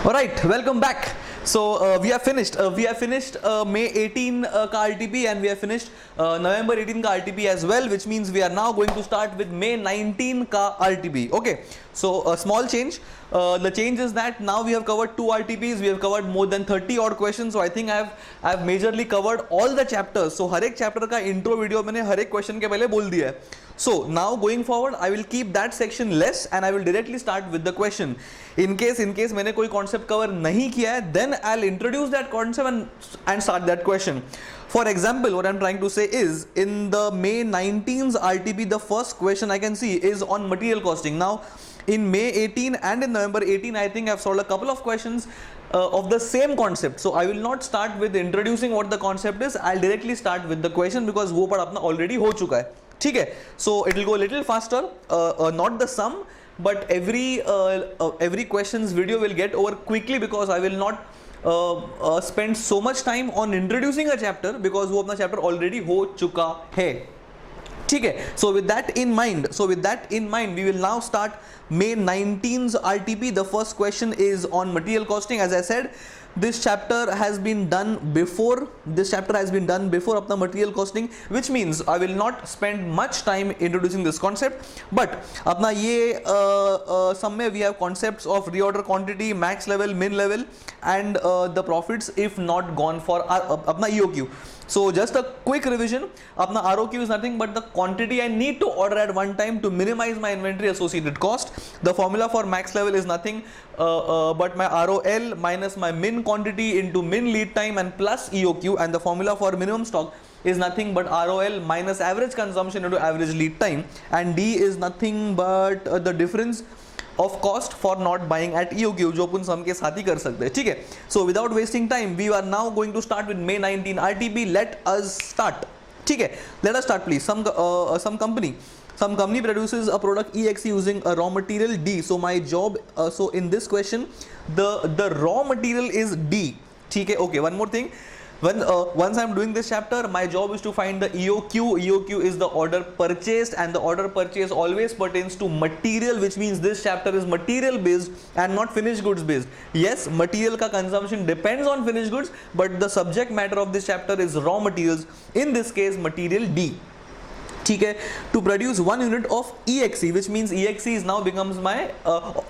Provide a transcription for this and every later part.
Alright, welcome back. So we have finished May 18 ka RTP and we have finished November 18 ka RTP as well, which means we are now going to start with May 19 ka RTP. Okay, so a small change. The change is that now we have covered 2 RTPs. We have covered more than 30 odd questions. So I think I have majorly covered all the chapters. So हर एक chapter का intro video मैंने हर एक question के पहले बोल दिया है. So now going forward, I will keep that section less and I will directly start with the question. In case मैंने कोई concept cover नहीं किया है, then I'll introduce that concept and start that question. For example, what I'm trying to say is in the May 19's RTP, the first question I can see is on material costing. Now, in May 18 and in November 18, I think I've solved a couple of questions of the same concept. So I will not start with introducing what the concept is. I'll directly start with the question because वो part अपना already हो चुका है. ठीक है? So it will go a little faster. Not the sum, but every questions video will get over quickly because I will not spend so much time on introducing a chapter because वो अपना chapter already हो चुका है. ठीक है? So with that in mind, we will now start May 19's RTP. The first question is on material costing. As I said, this chapter has been done before. अपना material costing, which means I will not spend much time introducing this concept. But अपना ये some में we have concepts of reorder quantity, max level, min level, and the profits if not gone for अपना EOQ. So just a quick revision, अपना ROQ is nothing but the quantity I need to order at one time to minimize my inventory associated cost. The formula for max level is nothing but my ROL minus my min quantity into min lead time and plus EOQ, and the formula for minimum stock is nothing but ROL minus average consumption into average lead time, and D is nothing but the difference of cost for not buying at EOQ, जो अपन सम के साथ ही कर सकते हैं. ठीक है? So without wasting time, we are now going to start with May 19 RTP. Let us start. ठीक है? Let us start, please. Some company produces a product EXE using a raw material D. So my job, so in this question, the raw material is D. ठीक है? Okay. One more thing. Once I'm doing this chapter, my job is to find the EOQ. EOQ is the order purchased, and the order purchase always pertains to material, which means this chapter is material based and not finished goods based. Yes, material ka consumption depends on finished goods, but the subject matter of this chapter is raw materials. In this case, material D. ठीक है? To produce 1 unit of EXE, which means EXE is now becomes my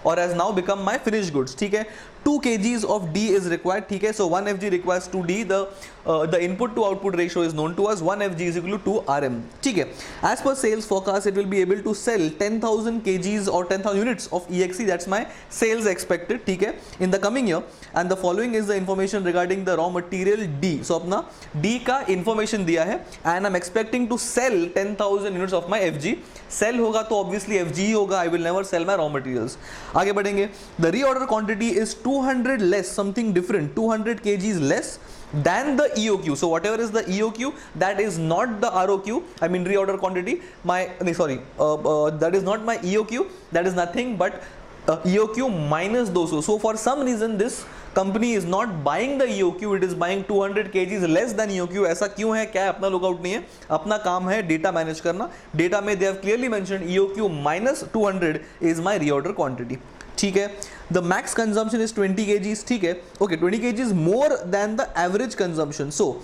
or has now become my finished goods. ठीक है? 2 kgs of D is required. ठीक है? So 1 FG requires 2 D. The input to output ratio is known to us. 1 FG is equal to 2 RM. ठीक है? As per sales forecast, it will be able to sell 10,000 kgs or 10,000 units of EXE. That's my sales expected. ठीक है? In the coming year, and the following is the information regarding the raw material D. So अपना D का information दिया है, and I'm expecting to sell 10,000 units of my FG. Sell होगा तो obviously FG ही होगा. I will never sell my raw materials. आगे बढ़ेंगे. The reorder quantity is 200 less, something different, 200 kgs less than the EOQ. So whatever is the EOQ, that is not the ROQ, I mean reorder quantity. That is not my EOQ. That is nothing but EOQ minus 200. So for some reason this company is not buying the EOQ, it is buying 200 kgs less than EOQ. ऐसा क्यों है? क्या है? अपना lookout नहीं है, अपना काम है डेटा मैनेज करना. डेटा में they have clearly mentioned EOQ minus 200 is my reorder quantity. ठीक है? The max consumption is 20 kgs. ठीक है? Okay, 20 kgs more than the average consumption. So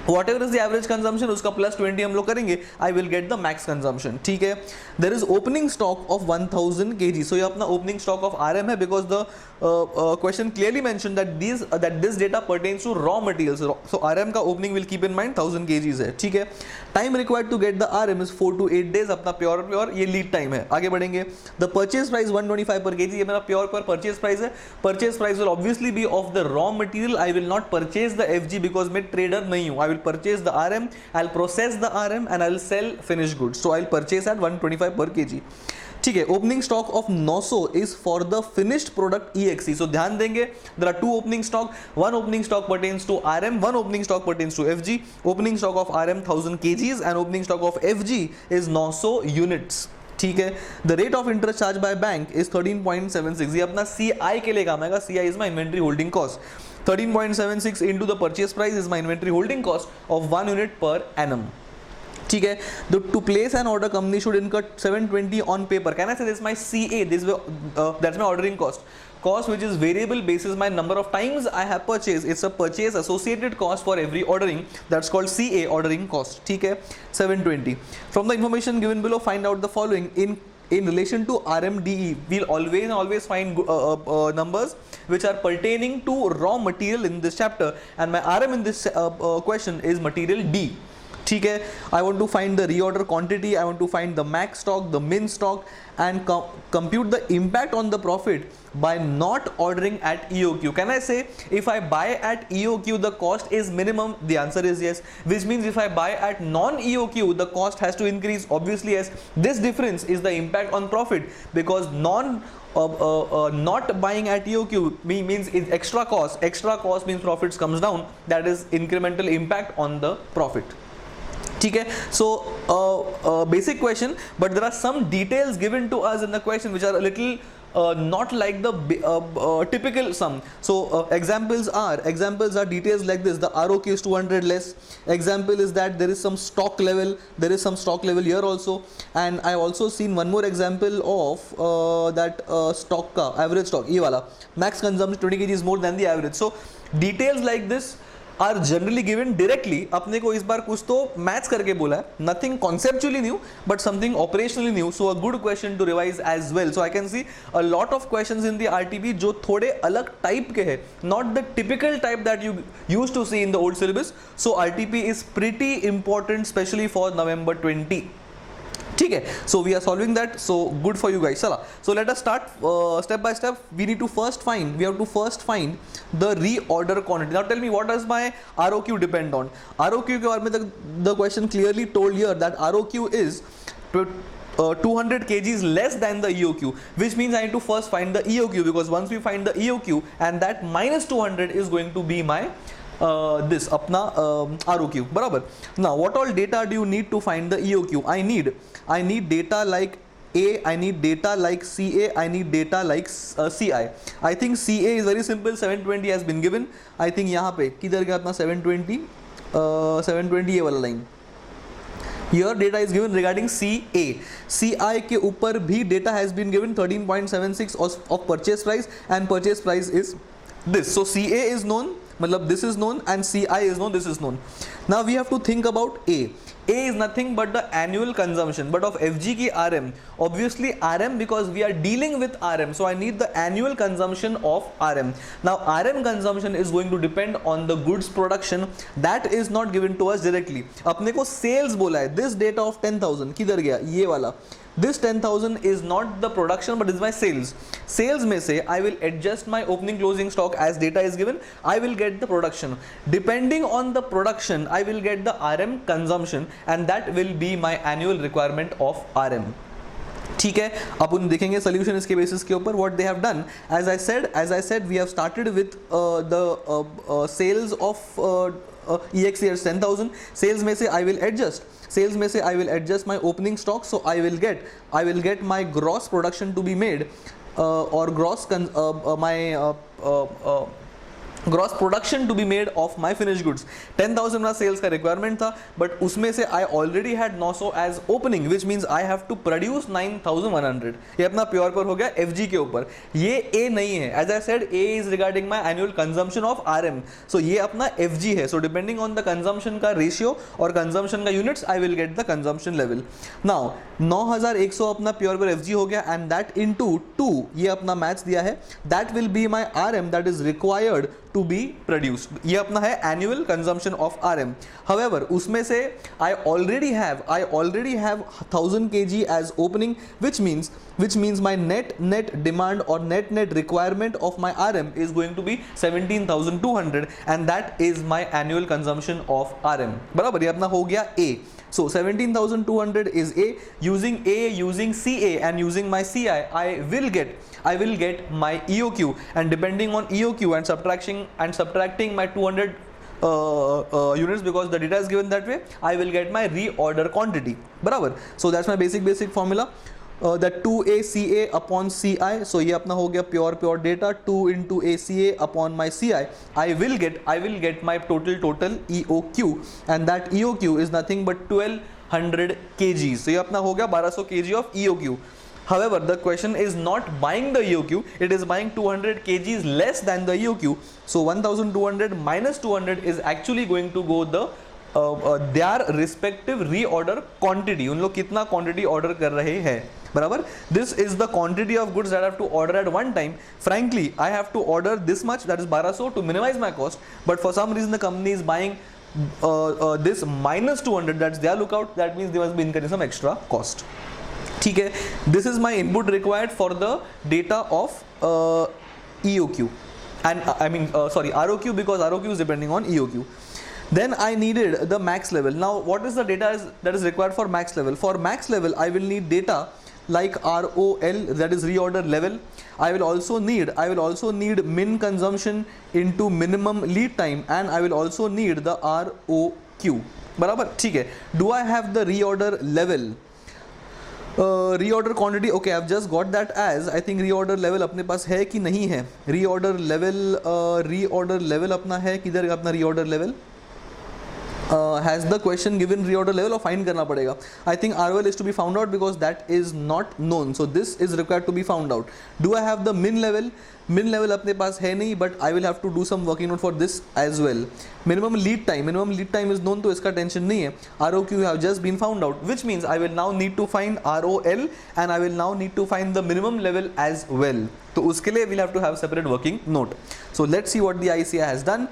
whatever is the average consumption, उसका plus 20 हम लोग करेंगे, I will get the max consumption. ठीक है? There is opening stock of 1000 kg. So ये अपना opening stock of RM है because the question clearly mentioned that this data pertains to raw materials. So RM का opening will keep in mind 1000 kgs है. ठीक है? Time required to get the RM is 4 to 8 days. अपना pure ये lead time है. आगे बढ़ेंगे. The purchase price 125 per kg. ये मेरा pure purchase price है. Purchase price will obviously be of the raw material. I will not purchase the FG because मैं trader नहीं हूँ. I will purchase the RM, I'll process the RM and I'll sell finished goods. So I'll purchase at 125 per kg. ठीक है? Opening stock of 900 is for the finished product EXE. So ध्यान देंगे, there are 2 opening stock. One opening stock pertains to RM, one opening stock pertains to FG. Opening stock of RM 1000 kgs and opening stock of FG is 900 units. ठीक है? The rate of interest charged by bank is 13.76. ये अपना CI के लिए काम आएगा. CI is my inventory holding cost. 13.76 into the purchase price is my inventory holding cost of 1 unit per annum. ठीक है. To place an order, company should incur 720 on paper. Can I say this is my CA? That's my ordering cost. Cost which is variable basis my number of times I have purchased. It's a purchase associated cost for every ordering. That's called CA, ordering cost. ठीक है, 720. From the information given below, find out the following. In relation to RMDE, we'll always find numbers which are pertaining to raw material in this chapter, and my RM in this question is material D. ठीक है. I want to find the reorder quantity, I want to find the max stock, the min stock, and compute the impact on the profit by not ordering at EOQ. Can I say if I buy at EOQ the cost is minimum? The answer is yes. Which means if I buy at non-EOQ the cost has to increase. Obviously yes. This difference is the impact on profit, because not buying at EOQ means it's extra cost. Extra cost means profits comes down. That is incremental impact on the profit. ठीक है. So basic question, but there are some details given to us in the question which are a little not like the typical sum. So examples are details like this. The ROQ is 200 less. Example is that there is some stock level. There is some stock level here also. And I also seen one more example of that stock ka average stock. ये वाला max consumption 20 kg is more than the average. So details like this are generally given directly. अपने को इस बार कुछ तो match करके बोला है, nothing conceptually new but something operationally new, so a good question to revise as well. So I can see a lot of questions in the RTP जो थोड़े अलग type के हैं, not the typical type that you used to see in the old syllabus. So RTP is pretty important, especially for November 20. ठीक है. So we are solving that, so good for you guys. चला, so let us start step by step. We have to first find the reorder quantity. Now tell me, what does my ROQ depend on? ROQ के बारे में the question clearly told here that ROQ is 200 kgs less than the EOQ, which means I need to first find the EOQ, because once we find the EOQ and that minus 200 is going to be my this अपना ROQ. बराबर. Now what all data do you need to find the EOQ? I need data like A, I need data like CA, I need data like CI. I think CA is very simple. 720 has been given. I think यहाँ पे किधर गया अपना 720 ये वाला line. Here data is given regarding CA. CI के ऊपर भी data has been given 13.76 of purchase price, and purchase price is this. So CA is known, मतलब this is known, and CI is known, this is known. Now we have to think about A. A is nothing but the annual consumption, but of FG की RM, obviously RM, because we are dealing with RM, so I need the annual consumption of RM. Now RM consumption is going to depend on the goods production, that is not given to us directly. अपने को sales बोला है, this data of 10,000 किधर गया, ये वाला. This 10,000 is not the production but is my sales. Sales में से I will adjust my opening closing stock as data is given. I will get the production. Depending on the production, I will get the RM consumption, and that will be my annual requirement of RM. ठीक है. अपन देखेंगे solution इसके basis के ऊपर. What they have done, as I said, we have started with the sales of EXE as 10,000. Sales में से I will adjust. Sales में से I will adjust my opening stock, so I will get my gross production to be made, or gross production to be made of my finished goods. 10,000 मेरा sales का requirement था, but उसमें से I already had 900 as opening, which means I have to produce 9,100. ये अपना pure पर हो गया FG के ऊपर. ये A नहीं है. As I said, A is regarding my annual consumption of RM. So ये अपना FG है. So depending on the consumption का ratio और consumption का units, I will get the consumption level. Now 9,100 अपना प्योर पर FG हो गया, and that into 2 ये अपना मैच दिया है. That will be my RM that is required to be produced. ये अपना है annual consumption of RM. However, उसमें से I already have 1,000 kg as opening, which means my net demand or net requirement of my RM is going to be 17,200, and that is my annual consumption of RM. बराबर. ये अपना हो गया A. So 17,200 is A. Using CA and using my CI, I will get my EOQ, and depending on EOQ and subtracting my 200 units, because the data is given that way, I will get my reorder quantity. बराबर. So that's my basic formula. That 2ACA upon CI. So ये अपना हो गया pure data. 2 into ACA upon my CI. I will get my total EOQ, and that EOQ is nothing but 12 200 kgs. So ये अपना हो गया 1200 kg of EOQ. However, the question is not buying the EOQ, it is buying 200 kgs less than the EOQ. So 1200 minus 200 is actually going to go the their respective reorder quantity. उन लोग कितना quantity order कर रहे हैं, बराबर. This is the quantity of goods that I have to order at one time. Frankly, I have to order this much, that is 1200, to minimize my cost. But for some reason, the company is buying this minus 200. That's their lookout. That means they must be incurring some extra cost. ठीक है. This is my input required for the data of EOQ, and I mean ROQ, because ROQ is depending on EOQ. Then I needed the max level. Now what is the data that is required for max level? For max level I will need data like ROL, that is reorder level. I will also need min consumption into minimum lead time, and I will also need the ROQ. बराबर, ठीक है. Do I have the reorder level? Reorder quantity, okay, I've just got that as, I think reorder level अपने पास है कि नहीं है. Reorder level अपना है, किधर अपना reorder level? Has the question given reorder level or find करना पड़ेगा? I think ROL is to be found out because that is not known. So this is required to be found out. Do I have the min level? Min level अपने पास है नहीं, but I will have to do some working note for this as well. Minimum lead time is known, तो इसका tension नहीं है. ROQ have just been found out, which means I will now need to find ROL and I will now need to find the minimum level as well. तो उसके लिए we'll have to have separate working note. So let's see what the ICI has done.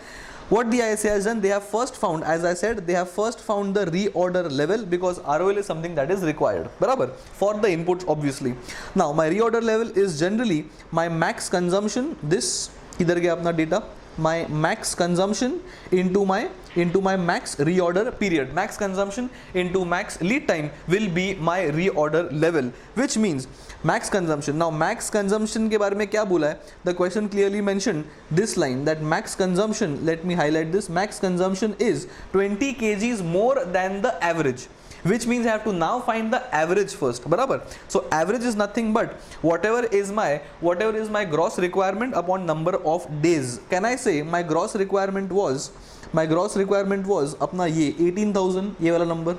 What the ICI has done, they have first found, as I said, they have first found the reorder level, because ROL is something that is required, barabar, for the inputs obviously. Now my reorder level is generally my max consumption. This idhar gaya apna data, my max consumption into my max reorder period. Max consumption into max lead time will be my reorder level, which means max consumption. Now max consumption के बारे में क्या बोला है? The question clearly mentioned this line, that max consumption, let me highlight this, max consumption is 20 kgs more than the average, which means I have to now find the average first, बराबर. So average is nothing but whatever is my gross requirement upon number of days. Can I say my gross requirement was अपना ये 18,000, ये वाला number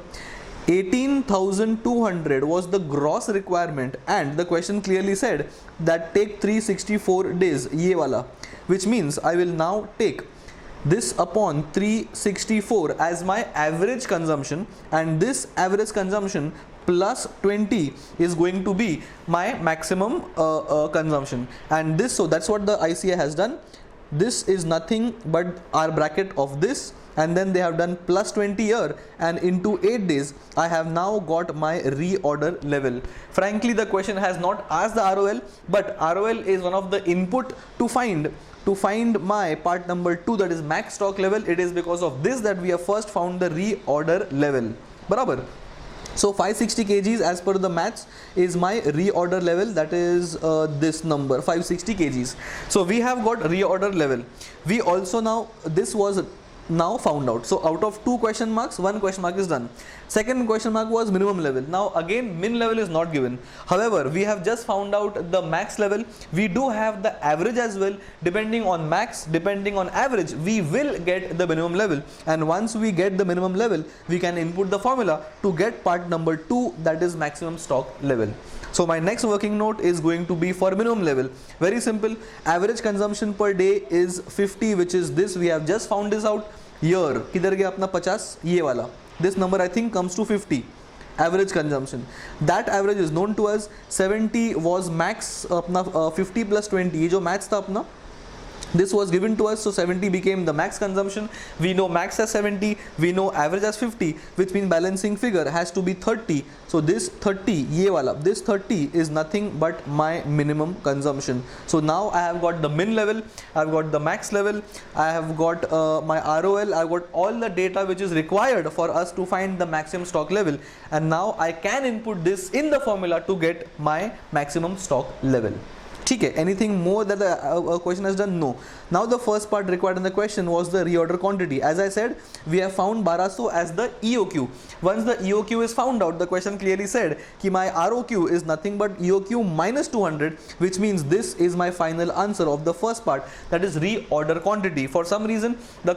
18,200 was the gross requirement, and the question clearly said that take 364 days, ये वाला, which means I will now take this upon 364 as my average consumption, and this average consumption plus 20 is going to be my maximum consumption. And this, so that's what the ICA has done. This is nothing but our bracket of this, and then they have done plus 20 here, and into 8 days I have now got my reorder level. Frankly, the question has not asked the ROL, but ROL is one of the input to find my part number 2, that is max stock level. It is because of this that we have first found the reorder level, barabar. So 560 kgs as per the maths is my reorder level, that is this number 560 kgs. So we have got reorder level. We also now, this was now found out. So out of 2 question marks, 1 question mark is done. Second question mark was minimum level. Now again min level is not given. However, we have just found out the max level. We do have the average as well. Depending on max, depending on average, we will get the minimum level. And once we get the minimum level, we can input the formula to get part number 2, that is maximum stock level. So my next working note is going to be for minimum level. Very simple. Average consumption per day is 50, which is this. We have just found this out. Here, किधर गया अपना 50? ये वाला. This number I think comes to 50. Average consumption. That average is known to us. 70 was max अपना 50 plus 20. ये जो max था अपना, this was given to us, so 70 became the max consumption. We know max as 70, we know average as 50, which means balancing figure has to be 30. So this 30, ये वाला, this 30 is nothing but my minimum consumption. So now I have got the min level, I have got the max level, I have got my ROL, I have got all the data which is required for us to find the maximum stock level, and now I can input this in the formula to get my maximum stock level. ठीक है, anything more that the question has done? No. Now the first part required in the question was the reorder quantity. As I said, we have found 1200 as the EOQ. Once the EOQ is found out, the question clearly said कि my ROQ is nothing but EOQ minus 200, which means this is my final answer of the first part, that is reorder quantity. For some reason the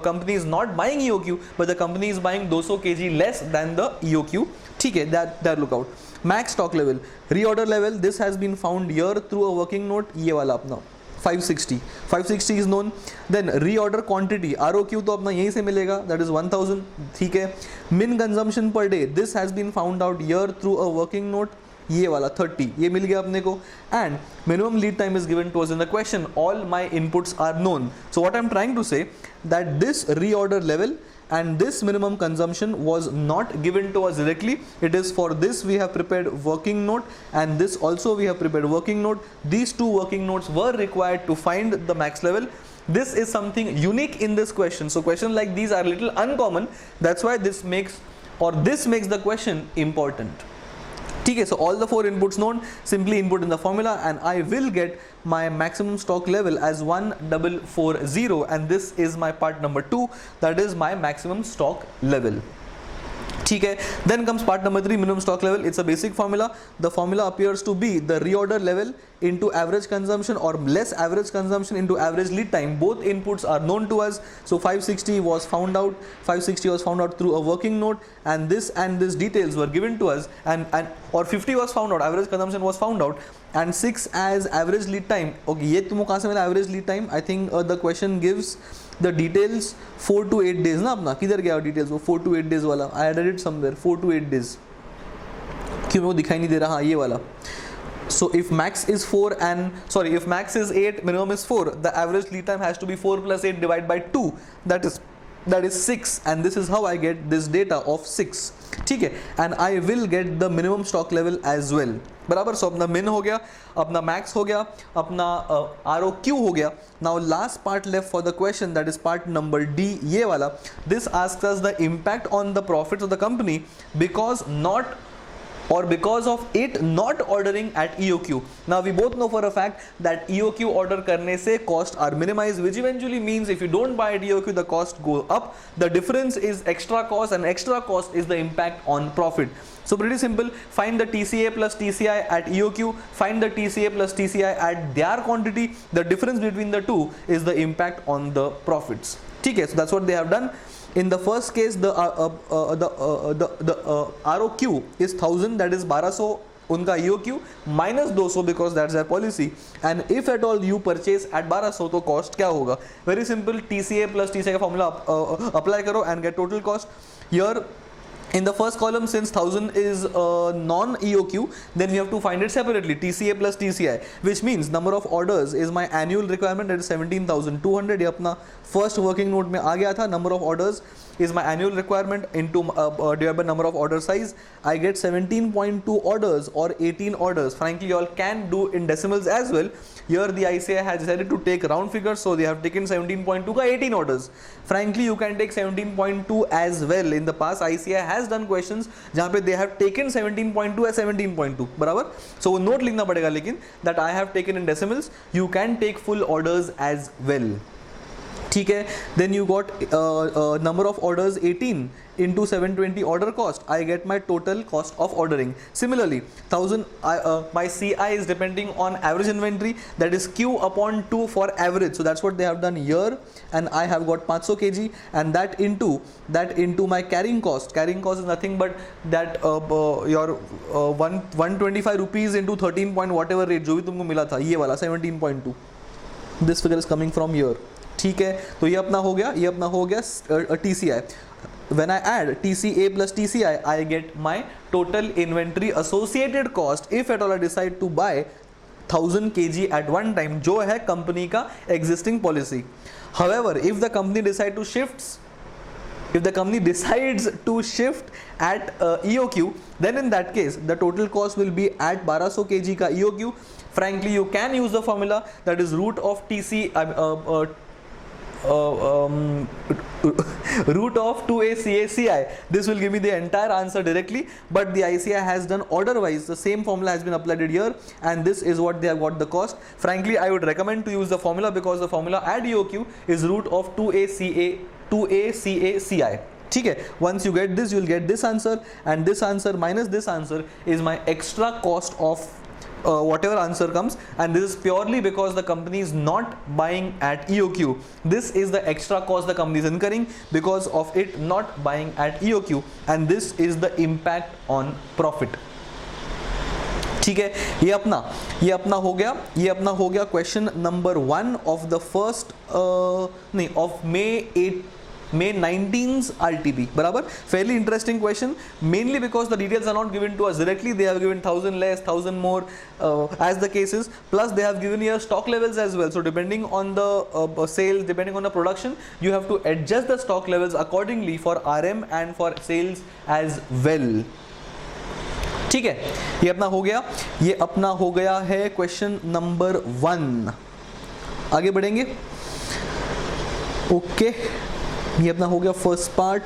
company is not buying EOQ, but the company is buying 200 kg less than the EOQ. ठीक है, that look out. Max stock level, reorder level, this has been found here through a working note, ये वाला अपना 560 is known. Then reorder quantity, ROQ तो अपना यहीं से मिलेगा, that is 1000. ठीक है, min consumption per day, this has been found out here through a working note, ये वाला 30, ये मिल गया अपने को. And minimum lead time is given to us in the question. All my inputs are known. So what I'm trying to say, that this reorder level and this minimum consumption was not given to us directly. It is for this we have prepared working note, and this also we have prepared working note. These two working notes were required to find the max level. This is something unique in this question. So questions like these are a little uncommon. That's why this makes the question important. ठीक है, so all the four inputs known, simply input in the formula and I will get my maximum stock level as 1440, and this is my part number 2, that is my maximum stock level. ठीक है, then comes part number 3, minimum stock level. It's a basic formula. The formula appears to be the reorder level into average consumption or less average consumption into average lead time. Both inputs are known to us. So 560 was found out through a working note, and this details were given to us, and or 50 was found out, average consumption was found out, and 6 as average lead time. Okay, ये तुमको कहाँ से मिला average lead time? I think the question gives the details 4 to 8 days ना अपना, किधर गया details वो 4 to 8 days वाला? I added it somewhere, 4 to 8 days. क्यों वो दिखाई नहीं दे रहा? हाँ ये वाला. So if max is 8, minimum is 4, the average lead time has to be 4 plus 8 divided by 2, that is 6, and this is how I get this data of 6. ठीक है, and I will get the minimum stock level as well. बराबर. सो अपना min हो गया, अपना max हो गया, अपना ROQ हो गया. Now last part left for the question, that is part number D, ये वाला. This asks us the impact on the profits of the company because of it not ordering at EOQ. Now we both know for a fact that EOQ order करने से costs are minimized, which eventually means if you don't buy at EOQ, the cost go up. The difference is extra cost, and extra cost is the impact on profit. So pretty simple. Find the TCA plus TCI at EOQ. Find the TCA plus TCI at their quantity. The difference between the two is the impact on the profits. ठीक है, so that's what they have done. In the first case, the ROQ is 1000, that is 1200 उनका EOQ minus 200 because that's their policy. And if at all you purchase at 1200, तो cost क्या होगा? Very simple, TCA plus TCI का formula apply करो and get total cost. Here in the first column, since 1000 is non-EOQ, then we have to find it separately, TCA plus TCI, which means number of orders is my annual requirement, that is 17,200. ये अपना first working note में आ गया था. Number of orders is my annual requirement into divided by number of order size. I get 17.2 orders or 18 orders. Frankly, you all can do in decimals as well. Here the ICI has decided to take round figures, so they have taken 17.2 का 18 orders. Frankly, you can take 17.2 as well. In the past, ICI has done questions जहाँ पे they have taken 17.2 as 17.2, बराबर. So वो note लिखना पड़ेगा, लेकिन that I have taken in decimals. You can take full orders as well. ठीक है, then you got number of orders 18 into 720 order cost. I get my total cost of ordering. Similarly, 1000 my CI is depending on average inventory, that is Q upon 2 for average. So that's what they have done here, and I have got 500 kg, and that into my carrying cost. Carrying cost is nothing but that your 125 rupees into 13 point whatever rate जो भी तुमको मिला था, ये वाला 17.2. This figure is coming from here. ठीक है, तो ये अपना हो गया TCI. When I add TCA plus TCI, I get my total inventory associated cost if at all I decide to buy 1000 kg at one time, जो है company का existing policy. However, if the company decides to shift at EOQ, then in that case the total cost will be at 1200 kg का EOQ. Frankly, you can use the formula, that is root of TC root of 2a CA this will give me the entire answer directly, but the ICI has done order wise. The same formula has been applied here, and this is what they have got the cost. Frankly, I would recommend to use the formula because the formula at EOQ is root of 2a CA CI. ठीक है, once you get this, you will get this answer, and this answer minus this answer is my extra cost of whatever answer comes, and this is purely because the company is not buying at EOQ. This is the extra cost the company is incurring because of it not buying at EOQ, and this is the impact on profit. ठीक है, ये अपना हो गया question number 1 of the first of May 19's RTP. बराबर, fairly interesting question, mainly because the details are not given to us directly. They have given 1000 less, 1000 more, as the case is. Plus they have given here stock levels as well. So depending on the sales, depending on the production, you have to adjust the stock levels accordingly for RM and for sales as well. ठीक है, ये अपना हो गया है question number 1. आगे बढ़ेंगे. Okay, ये अपना हो गया फर्स्ट पार्ट.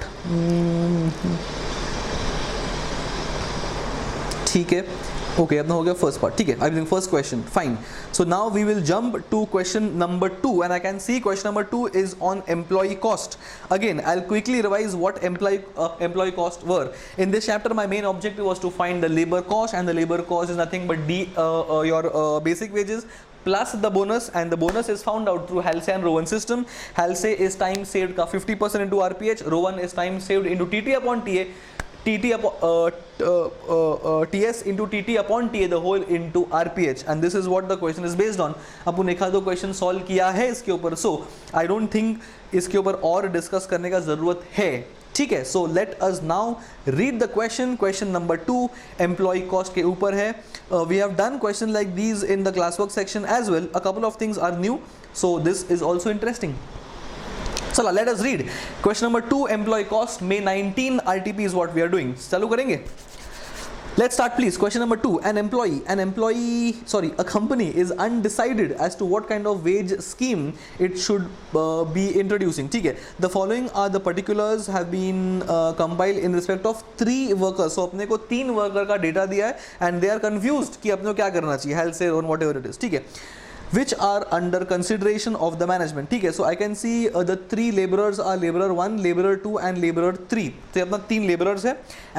ठीक है, ओके, अपना हो गया फर्स्ट पार्ट. ठीक है, I think first question fine. So now we will jump to question number 2, and I can see question number 2 is on employee cost. Again, I'll quickly revise what employee cost were. In this chapter, my main objective was to find the labor cost, and the labor cost is nothing but your basic wages plus the bonus, and the bonus is found out through Halsey and Rowan system. Halsey is time saved का 50% into RPH, Rowan is time saved into TT upon TA, TS into TT upon TA, the whole into RPH, and this is what the question is based on. अपन एक आधो question solve किया है इसके ऊपर, so I don't think इसके ऊपर और discuss करने का जरूरत है. ठीक है, so let us now read the question number 2 employee cost के ऊपर है. We have done question like these in the class work section as well. A couple of things are new, so this is also interesting. चलो let us read question number 2 employee cost May 19 RTP is what we are doing. चालू करेंगे. Let's start please. Question number 2. A company is undecided as to what kind of wage scheme it should be introducing. ठीक है. The following are the particulars have been compiled in respect of 3 workers. So अपने को 3 worker का data दिया है, and they are confused कि अपने को क्या करना चाहिए, health say on whatever it is. ठीक है. Which are under consideration of the management. ठीक है, so I can see the 3 laborers are laborer 1, laborer 2 and laborer 3. तो अपना 3 laborers है.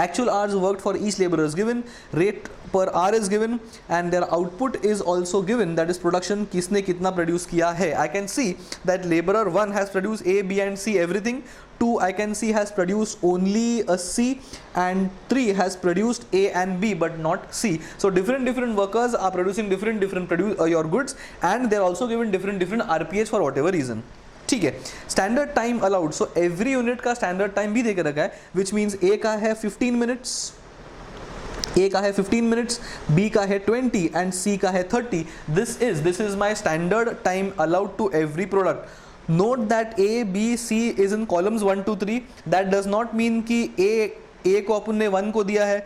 Actual hours worked for each laborer is given, rate per hour is given, and their output is also given, that is production, किसने कितना produce किया है. I can see that laborer 1 has produced A, B and C everything. 2 I can see has produced only a C, and 3 has produced A and B but not C. So different workers are producing different your goods, and they're also given different RPH for whatever reason. ठीक है. Standard time allowed, so every unit का standard time भी देकर रखा है, which means ए का है 15 minutes, B का है 20 and C का है 30. This is my standard time allowed to every product. Note that A, B, C is in columns 1, 2, 3. That does not mean कि A को अपन ने 1 को दिया है,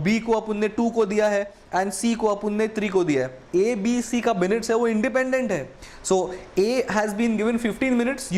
B को अपन ने 2 को दिया है, and C को अपन ने 3 को दिया है. A, B, C का minutes है वो independent है. So A has been given 15 minutes.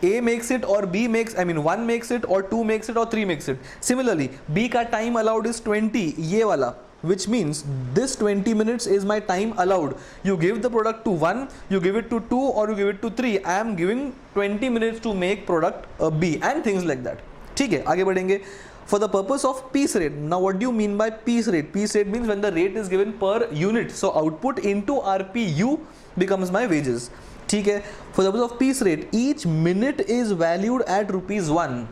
A makes it or B makes, 1 makes it or 2 makes it or 3 makes it. Similarly, B का time allowed is 20, ये वाला, which means this 20 minutes is my time allowed. You give the product to 1, you give it to 2 or you give it to 3. I am giving 20 minutes to make product B and things like that. ठीक है, आगे बढ़ेंगे. For the purpose of piece rate. Now what do you mean by piece rate? Piece rate means when the rate is given per unit. So output into RPU becomes my wages. ठीक है. For the purpose of piece rate, each minute is valued at ₹1.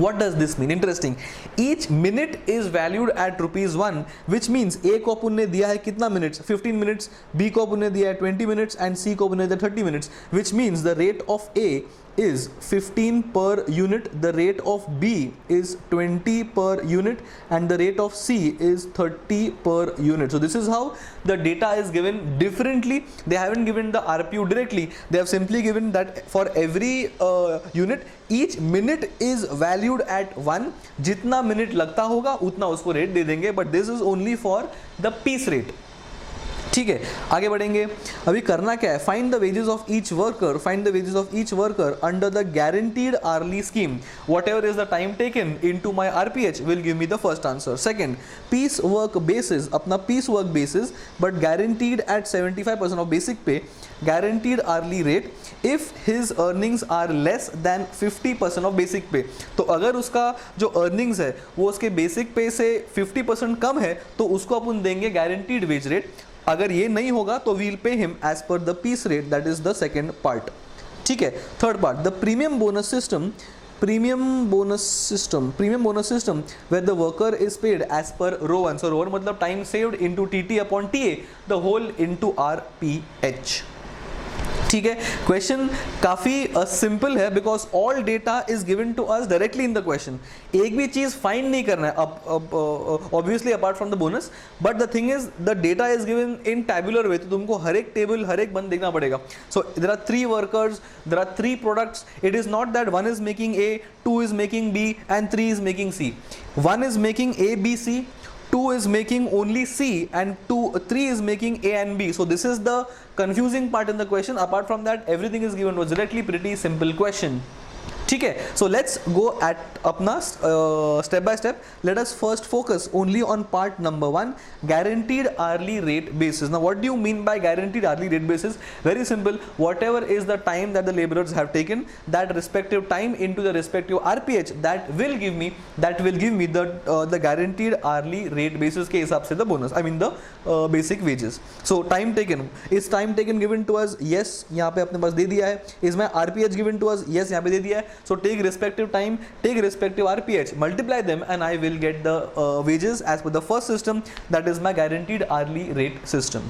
What does this mean? Interesting. Each minute is valued at ₹1, which means A को अपन ने दिया है कितना minutes? 15 minutes. B को अपन ने दिया है 20 minutes and C को अपन ने दिया 30 minutes. Which means the rate of A is 15 per unit, the rate of B is 20 per unit, and the rate of C is 30 per unit. So this is how the data is given differently. They haven't given the RPU directly. They have simply given that for every unit, each minute is valued at 1. जितना minute लगता होगा उतना उसको rate दे देंगे, but this is only for the piece rate. ठीक है, आगे बढ़ेंगे। अभी करना क्या है, find the wages of each worker, find the wages of each worker under the guaranteed hourly scheme, whatever is the time taken into my RPH will give me the first answer. Second, piece work basis, अपना piece work basis but guaranteed at 75% of basic pay, guaranteed hourly rate if his earnings are less than 50% of basic pay। तो अगर उसका जो earnings है वो उसके basic pay से 50% कम है तो उसको अपन देंगे guaranteed wage rate। अगर ये नहीं होगा तो we'll pay him as per the piece rate, that is the second part। ठीक है, third part, the premium bonus system where the worker is paid as per row 1। so row 1 मतलब time saved into TT upon TA, the whole into RPH। ठीक है, question काफी simple है because all data is given to us directly in the question. एक भी चीज फाइंड नहीं करना है obviously apart from the bonus, but the thing is the data is given in tabular way, तो तुमको हर एक टेबल हर एक बंद देखना पड़ेगा। So there are 3 workers, there are 3 products, it is not that 1 is making A, 2 is making B and 3 is making C। 1 is making A, B, C, 2 is making only C and 3 is making A and B। so this is the confusing part in the question। apart from that everything is given, was directly pretty simple question। ठीक है, so let's go at अपना step by step। let us first focus only on part number 1, guaranteed hourly rate basis। now what do you mean by guaranteed hourly rate basis? very simple, whatever is the time that the laborers have taken, that respective time into the respective RPH, that will give me the guaranteed hourly rate basis के हिसाब से the bonus, I mean the basic wages। so time taken, is time taken given to us? yes, यहाँ पे अपने पास दे दिया है। is my RPH given to us? yes, यहाँ पे दे दिया है। so take respective time, take respective RPH, multiply them and I will get the wages as per the first system, that is my guaranteed hourly rate system।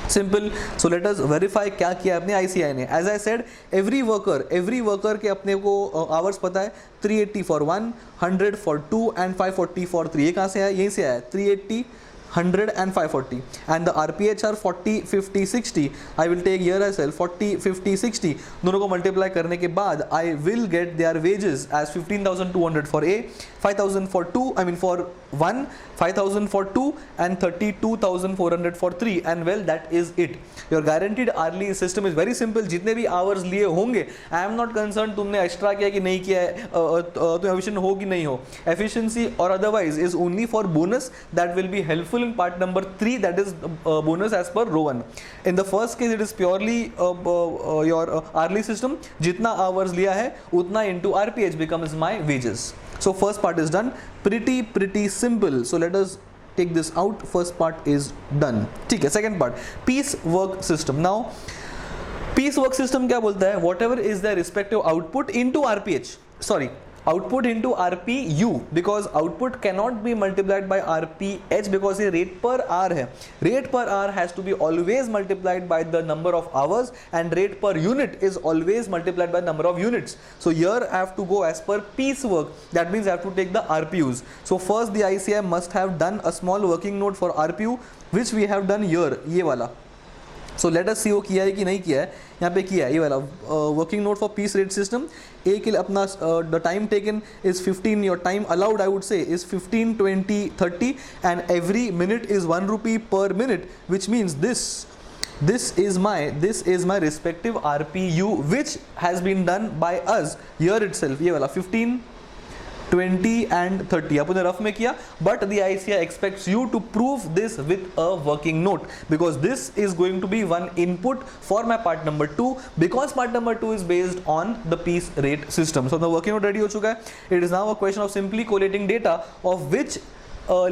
simple। so let us verify क्या किया अपने ICI ने। as I said, every worker के अपने को hours पता है, 380 for 1, 100 for 2 and 540 for 3। ये कहाँ से आया? यहीं से आया, 380, 100 and 540 and the RPH are 40, 50, 60। I will take here as well 40, 50, 60, दोनों को मल्टीप्लाई करने के बाद I will get their wages as 15,200 for A, 5,000 for 2, I mean for 1, 5,000 for 2 and 32,400 for 3 and well that is it। your guaranteed hourly system is very simple। जितने भी hours लिए होंगे, I am not concerned तुमने extra किया कि नहीं किया है, तो एफिशिएंट हो कि नहीं हो, efficiency or otherwise is only for bonus, that will be helpful in part number 3, that is bonus as per row 1। in the first case it is purely your hourly system, जितना hours लिया है उतना into RPH becomes my wages। so first part is done, pretty simple। so let us take this out, first part is done। ठीक है, second part, piece work system। now piece work system क्या बोलता है? whatever is the respective output into RPH, sorry, output into RPU, because output cannot be multiplied by RPH because ये rate per hour है। rate per hour has to be always multiplied by the number of hours and rate per unit is always multiplied by number of units। so here I have to go as per piece work, that means I have to take the RPUs। so first the ICI must have done a small working note for RPU which we have done here, ये वाला। so let us see वो किया है कि नहीं किया है। यहाँ पे किया है ये वाला working note for piece rate system. A के लिए अपना the time taken is 15, your time allowed I would say is 15, 20, 30 and every minute is 1 rupee per minute, which means this is my respective RPU which has been done by us here itself। ये वाला 15, 20 and 30 आपने rough में किया, but the ICI expects you to prove this with a working note because this is going to be one input for my part number 2 because part number 2 is based on the piece rate system। so the working note ready हो चुका है। it is now a question of simply collating data of which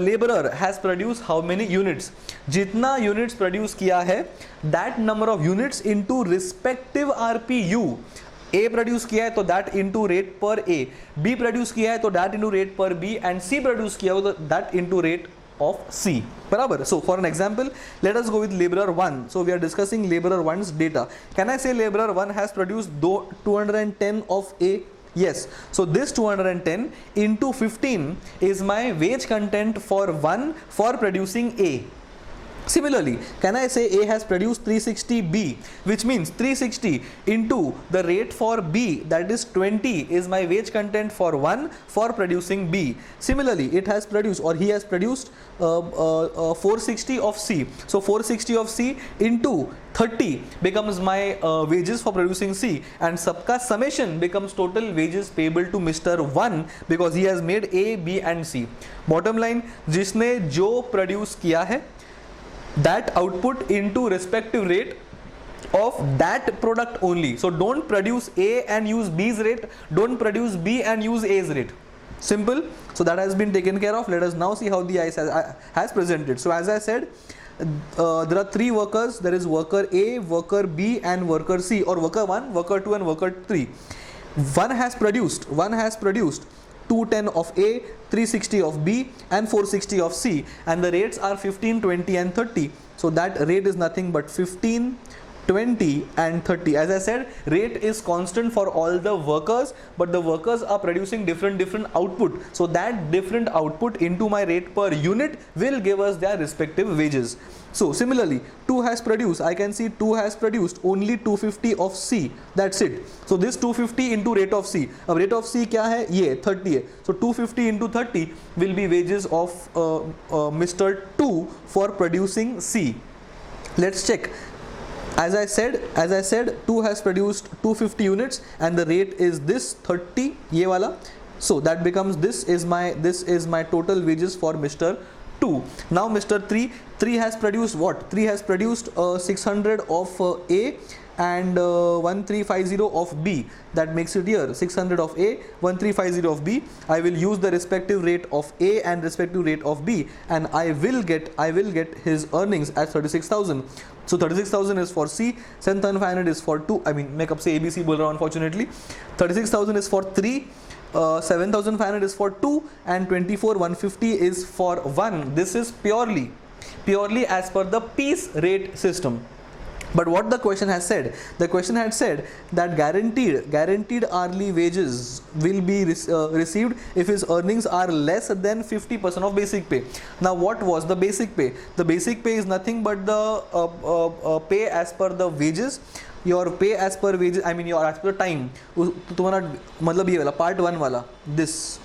laborer has produced how many units। जितना units produce किया है that number of units into respective RPU। A produce किया है तो that into rate पर A, B produce किया है तो दैट इनटू रेट पर B एंड C प्रोड्यूस किया हो तो that into rate of C। बराबर। So for an example let us go with labourer 1। So we are discussing labourer 1's data. Can I say labourer 1 has produced 210 of A? yes, so this 210 into 15 is my wage content for 1 for producing A। Similarly, can I say A has produced 360B, which means 360 into the rate for B, that is 20, is my wage content for 1 for producing B. Similarly, it has produced, or he has produced 460 of C. So 460 of C into 30 becomes my wages for producing C, and सबका summation becomes total wages payable to Mr. 1 because he has made A, B and C. Bottom line, जिसने जो produce किया है, that output into respective rate of that product only. So don't produce A and use B's rate, don't produce B and use A's rate. Simple. So that has been taken care of. Let us now see how the ICE has presented. So as I said, there are three workers. There is worker A, worker B and worker C, or worker 1, worker 2 and worker 3. One has produced 210 of A, 360 of B and 460 of C, and the rates are 15, 20 and 30. So that rate is nothing but 15, 20 and 30. As I said, rate is constant for all the workers, but the workers are producing different output. So that different output into my rate per unit will give us their respective wages. So similarly, 2 has produced, I can see 2 has produced only 250 of C. That's it. So this 250 into rate of C. अब rate of C क्या है? ये 30 है. So 250 into 30 will be wages of Mr. 2 for producing C. Let's check. As I said, 2 has produced 250 units and the rate is this 30, ये वाला. So that becomes, this is my total wages for Mr. 2. Now Mr. 3 has produced what? 3 has produced 600 of A and 1350 of B. That makes it here 600 of A, 1350 of B. I will use the respective rate of A and respective rate of B, and I will get his earnings as 36,000. So 36,000 is for C, 7,500 is for 2. I mean, make up say ABC बोल रहा हूँ unfortunately. 36,000 is for 3. 7,500 is for 2 and 24,150 is for 1. This is purely as per the piece rate system. But what the question has said, the question had said that guaranteed hourly wages will be received if his earnings are less than 50% of basic pay. Now what was the basic pay? The basic pay is nothing but the pay as per the wages. Your pay as per wages, I mean your as per time. तुम्हारा मतलब ये वाला part 1 वाला, this.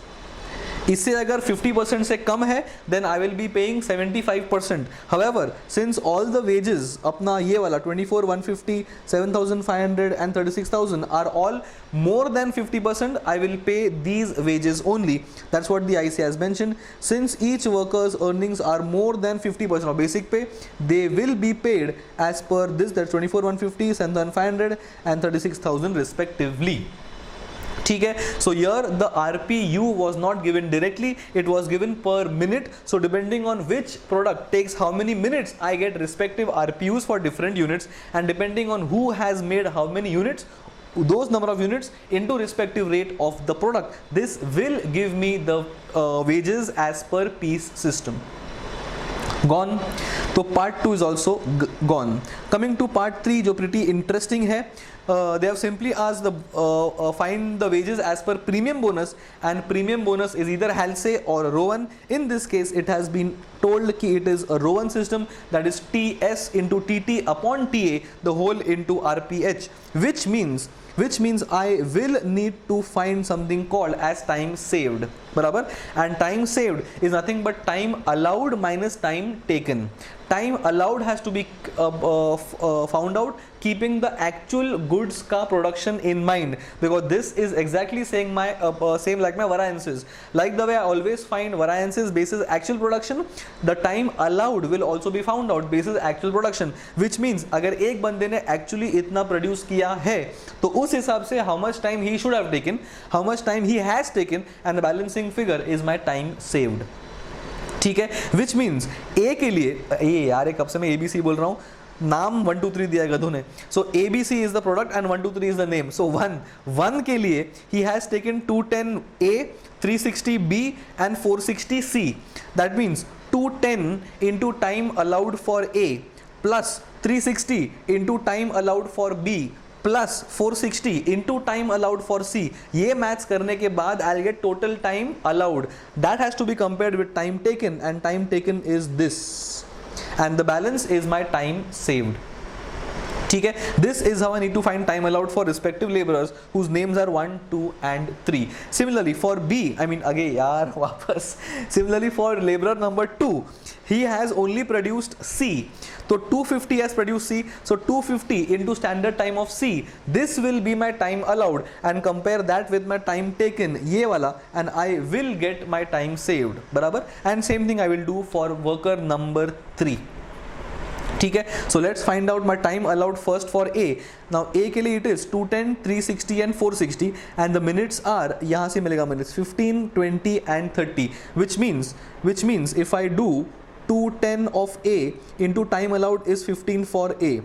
इससे अगर 50% से कम है, then I will be paying 75%. However, since all the wages अपना ये वाला 24,150, 7,500 and 36,000 are all more than 50%, I will pay these wages only. That's what the IC has mentioned. Since each worker's earnings are more than 50% of basic pay, they will be paid as per this, that's 24,150, 7,500 and 36,000 respectively. ठीक है. So here the RPU was not given directly, it was given per minute. So depending on which product takes how many minutes, I get respective RPUs for different units, and depending on who has made how many units, those number of units into respective rate of the product, this will give me the wages as per piece system. Gone. So part 2 is also gone. Coming to part 3, जो pretty interesting है. They have simply asked find the wages as per premium bonus, and premium bonus is either Halsey or Rowan. In this case, it has been told that it is a Rowan system, that is TS into TT upon TA, the whole into RPH, which means I will need to find something called as time saved. बराबर. And time saved is nothing but time allowed minus time taken. Time allowed has to be found out keeping the actual goods ka production in mind, because this is exactly saying my same like my variances. Like the way I always find variances basis actual production, the time allowed will also be found out basis actual production, which means अगर एक बंदे ने actually इतना produce किया है, तो उस हिसाब से how much time he should have taken, how much time he has taken, and the balancing figure is my time saved. ठीक है. Which means A के लिए, ये यार एक कब से मैं ABC बोल रहा हूँ, नाम 1 2 3 दिया गधों ने. So ABC is the product and 1 2 3 is the name. So 1 के लिए he has taken 210A, 360B and 460C. That means 210 into time allowed for A plus 360 into time allowed for B plus 460 into time allowed for C. ये maths करने के बाद I'll get total time allowed. That has to be compared with time taken, and time taken is this. and the balance is my time saved. ठीक है, this is how I need to find time allowed for respective laborers whose names are 1, 2 and 3. Similarly for B, I mean again यार वापस, similarly for laborer number 2, he has only produced C, so 250 has produced C, so 250 into standard time of C, this will be my time allowed, and compare that with my time taken, ये वाला, and I will get my time saved, बराबर. And same thing I will do for worker number 3. ठीक है, so let's find out my time allowed first for A. Now A के लिए it is 210, 360 and 460, and the minutes are, यहाँ से मिलेगा minutes 15, 20 and 30, which means if I do 210 of A into time allowed is 15 for A,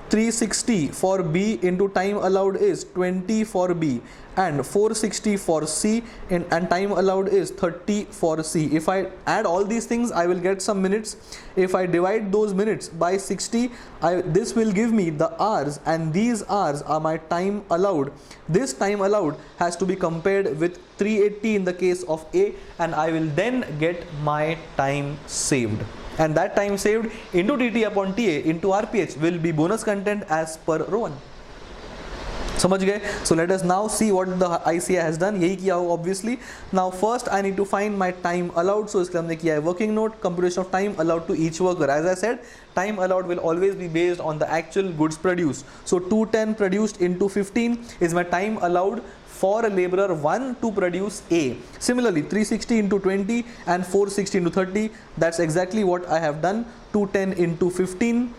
360 for B into time allowed is 20 for B, and 460 for C, and time allowed is 30 for C. If I add all these things, I will get some minutes. If I divide those minutes by 60, this will give me the hours, and these hours are my time allowed. This time allowed has to be compared with 380 in the case of A, and I will then get my time saved. And that time saved into TT upon TA into RPH will be bonus content as per row 1. समझ गए? So let us now see what the ICA has done. यही किया हो obviously. Now first I need to find my time allowed. So इसके हमने किया है working note, computation of time allowed to each worker. As I said, time allowed will always be based on the actual goods produced. So 210 produced into 15 is my time allowed for a laborer 1 to produce A. Similarly 360 into 20 and 460 into 30, that's exactly what I have done. 210 into 15,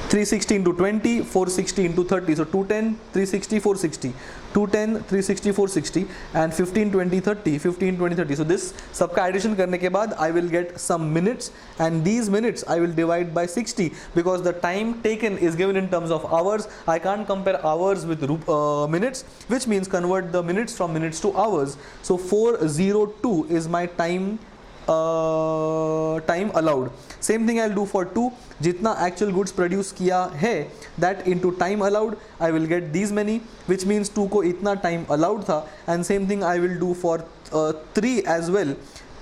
360 into 20, 460 into 30, so 210, 360, 460, 210, 360, 460 and 15, 20, 30, 15, 20, 30. So this सबका addition करने के बाद I will get some minutes, and these minutes I will divide by 60 because the time taken is given in terms of hours. I can't compare hours with minutes, which means convert the minutes from minutes to hours. So 402 is my time allowed. Same thing I'll do for 2. जितना actual goods produce किया है, that into time allowed I will get these many, which means 2 को इतना time allowed था, and same thing I will do for 3 as well.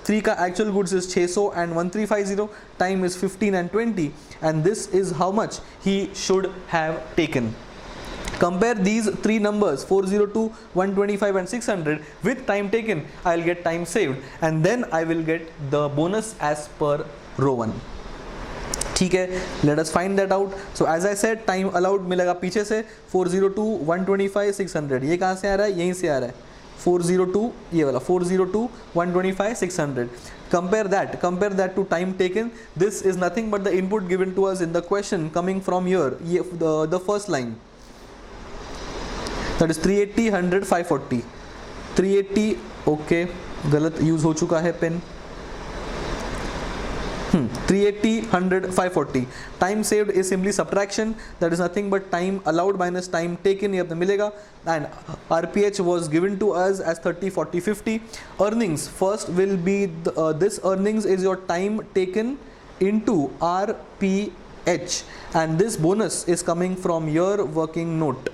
3 का actual goods is 600 and 1350, time is 15 and 20, and this is how much he should have taken. Compare these three numbers 402, 125 and 600 with time taken. I will get time saved, and then I will get the bonus as per row 1. ठीक है, let us find that out. So as I said, time allowed मिलेगा पीछे से 402, 125, 600. ये कहाँ से आ रहा है? यहीं से आ रहा है 402, ये वाला 402, 125, 600. Compare that to time taken. This is nothing but the input given to us in the question coming from here, the first line. That is 380, 100, 540. 380, okay, गलत यूज हो चुका है pen. 380, 100, 540. Time saved is simply subtraction. That is nothing but time allowed minus time taken. ये अपने मिलेगा. And RPH was given to us as 30, 40, 50. Earnings first will be this earnings is your time taken into RPH, and this bonus is coming from your working note.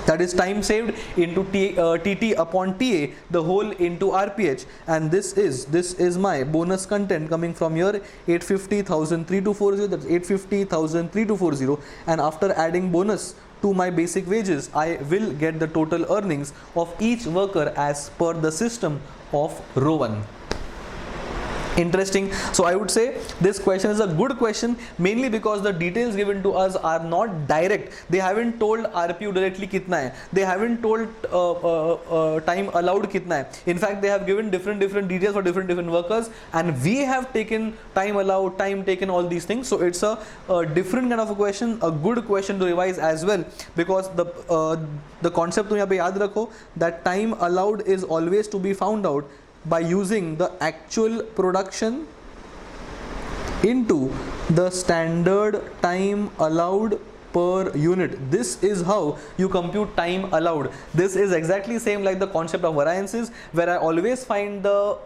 That is time saved into TT upon TA, the whole into RPH, and this is my bonus content coming from your 850,3240. That's 850,3240, and after adding bonus to my basic wages, I will get the total earnings of each worker as per the system of row 1. Interesting. So I would say this question is a good question, mainly because the details given to us are not direct. They haven't told RPU directly kitna hai. They haven't told time allowed kitna hai. In fact, they have given different details for different workers, and we have taken time allowed, time taken, all these things. So it's a different kind of a question, a good question to revise as well, because the concept to यहाँ पे याद रखो that time allowed is always to be found out by using the actual production into the standard time allowed per unit. This is how you compute time allowed. This is exactly same like the concept of variances, where I always find the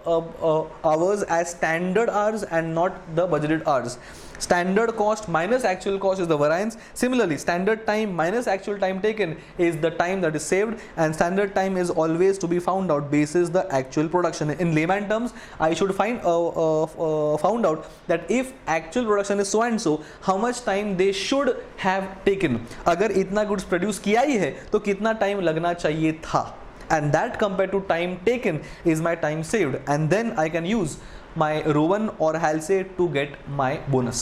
hours as standard hours and not the budgeted hours. Standard cost minus actual cost is the variance. Similarly, standard time minus actual time taken is the time that is saved, and standard time is always to be found out basis the actual production. In layman terms, I should found out that if actual production is so and so, how much time they should have taken. अगर इतना goods produce किया ही है तो कितना time लगना चाहिए था, and that compared to time taken is my time saved, and then I can use my row 1 or halsey to get my bonus.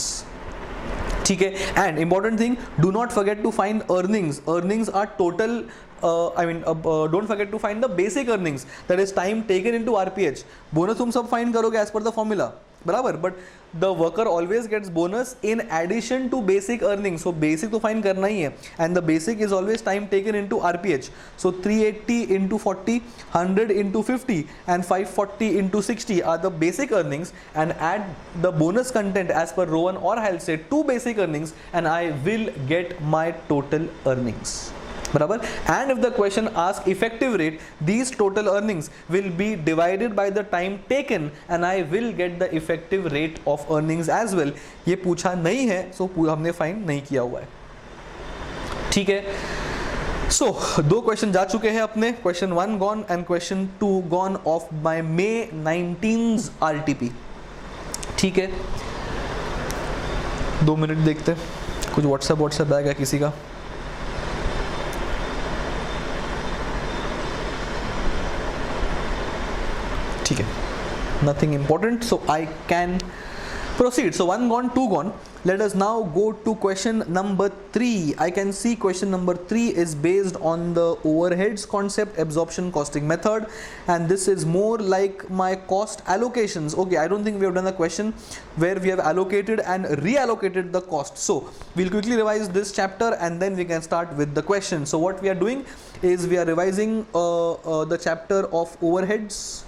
ठीक है. And important thing, do not forget to find earnings. Earnings are total, don't forget to find the basic earnings, that is time taken into RPH. Bonus तुम सब find करोगे as per the formula, बराबर, but the worker always gets bonus in addition to basic earnings. So basic तो find करना ही है, and the basic is always time taken into RPH. So 380 into 40, 100 into 50 and 540 into 60 are the basic earnings, and add the bonus content as per row 1 or I'll say 2 basic earnings, and I will get my total earnings. बराबर. And if the question asks effective rate, these total earnings will be divided by the time taken, and I will get the effective rate of earnings as well. ये पूछा नहीं है, so हमने find नहीं किया हुआ है. ठीक है. So 2 क्वेश्चन जा चुके हैं अपने. Question 1 gone and question 2 gone of my May 19 RTP. ठीक है. 2 मिनट देखते, कुछ व्हाट्सएप आएगा किसी का. ठीक है, nothing important, so I can proceed. So 1 gone, 2 gone. Let us now go to question number 3. I can see question number 3 is based on the overheads concept, absorption costing method, and this is more like my cost allocations. Okay, I don't think we have done a question where we have allocated and reallocated the cost. So we'll quickly revise this chapter and then we can start with the question. So what we are doing is we are revising the chapter of overheads.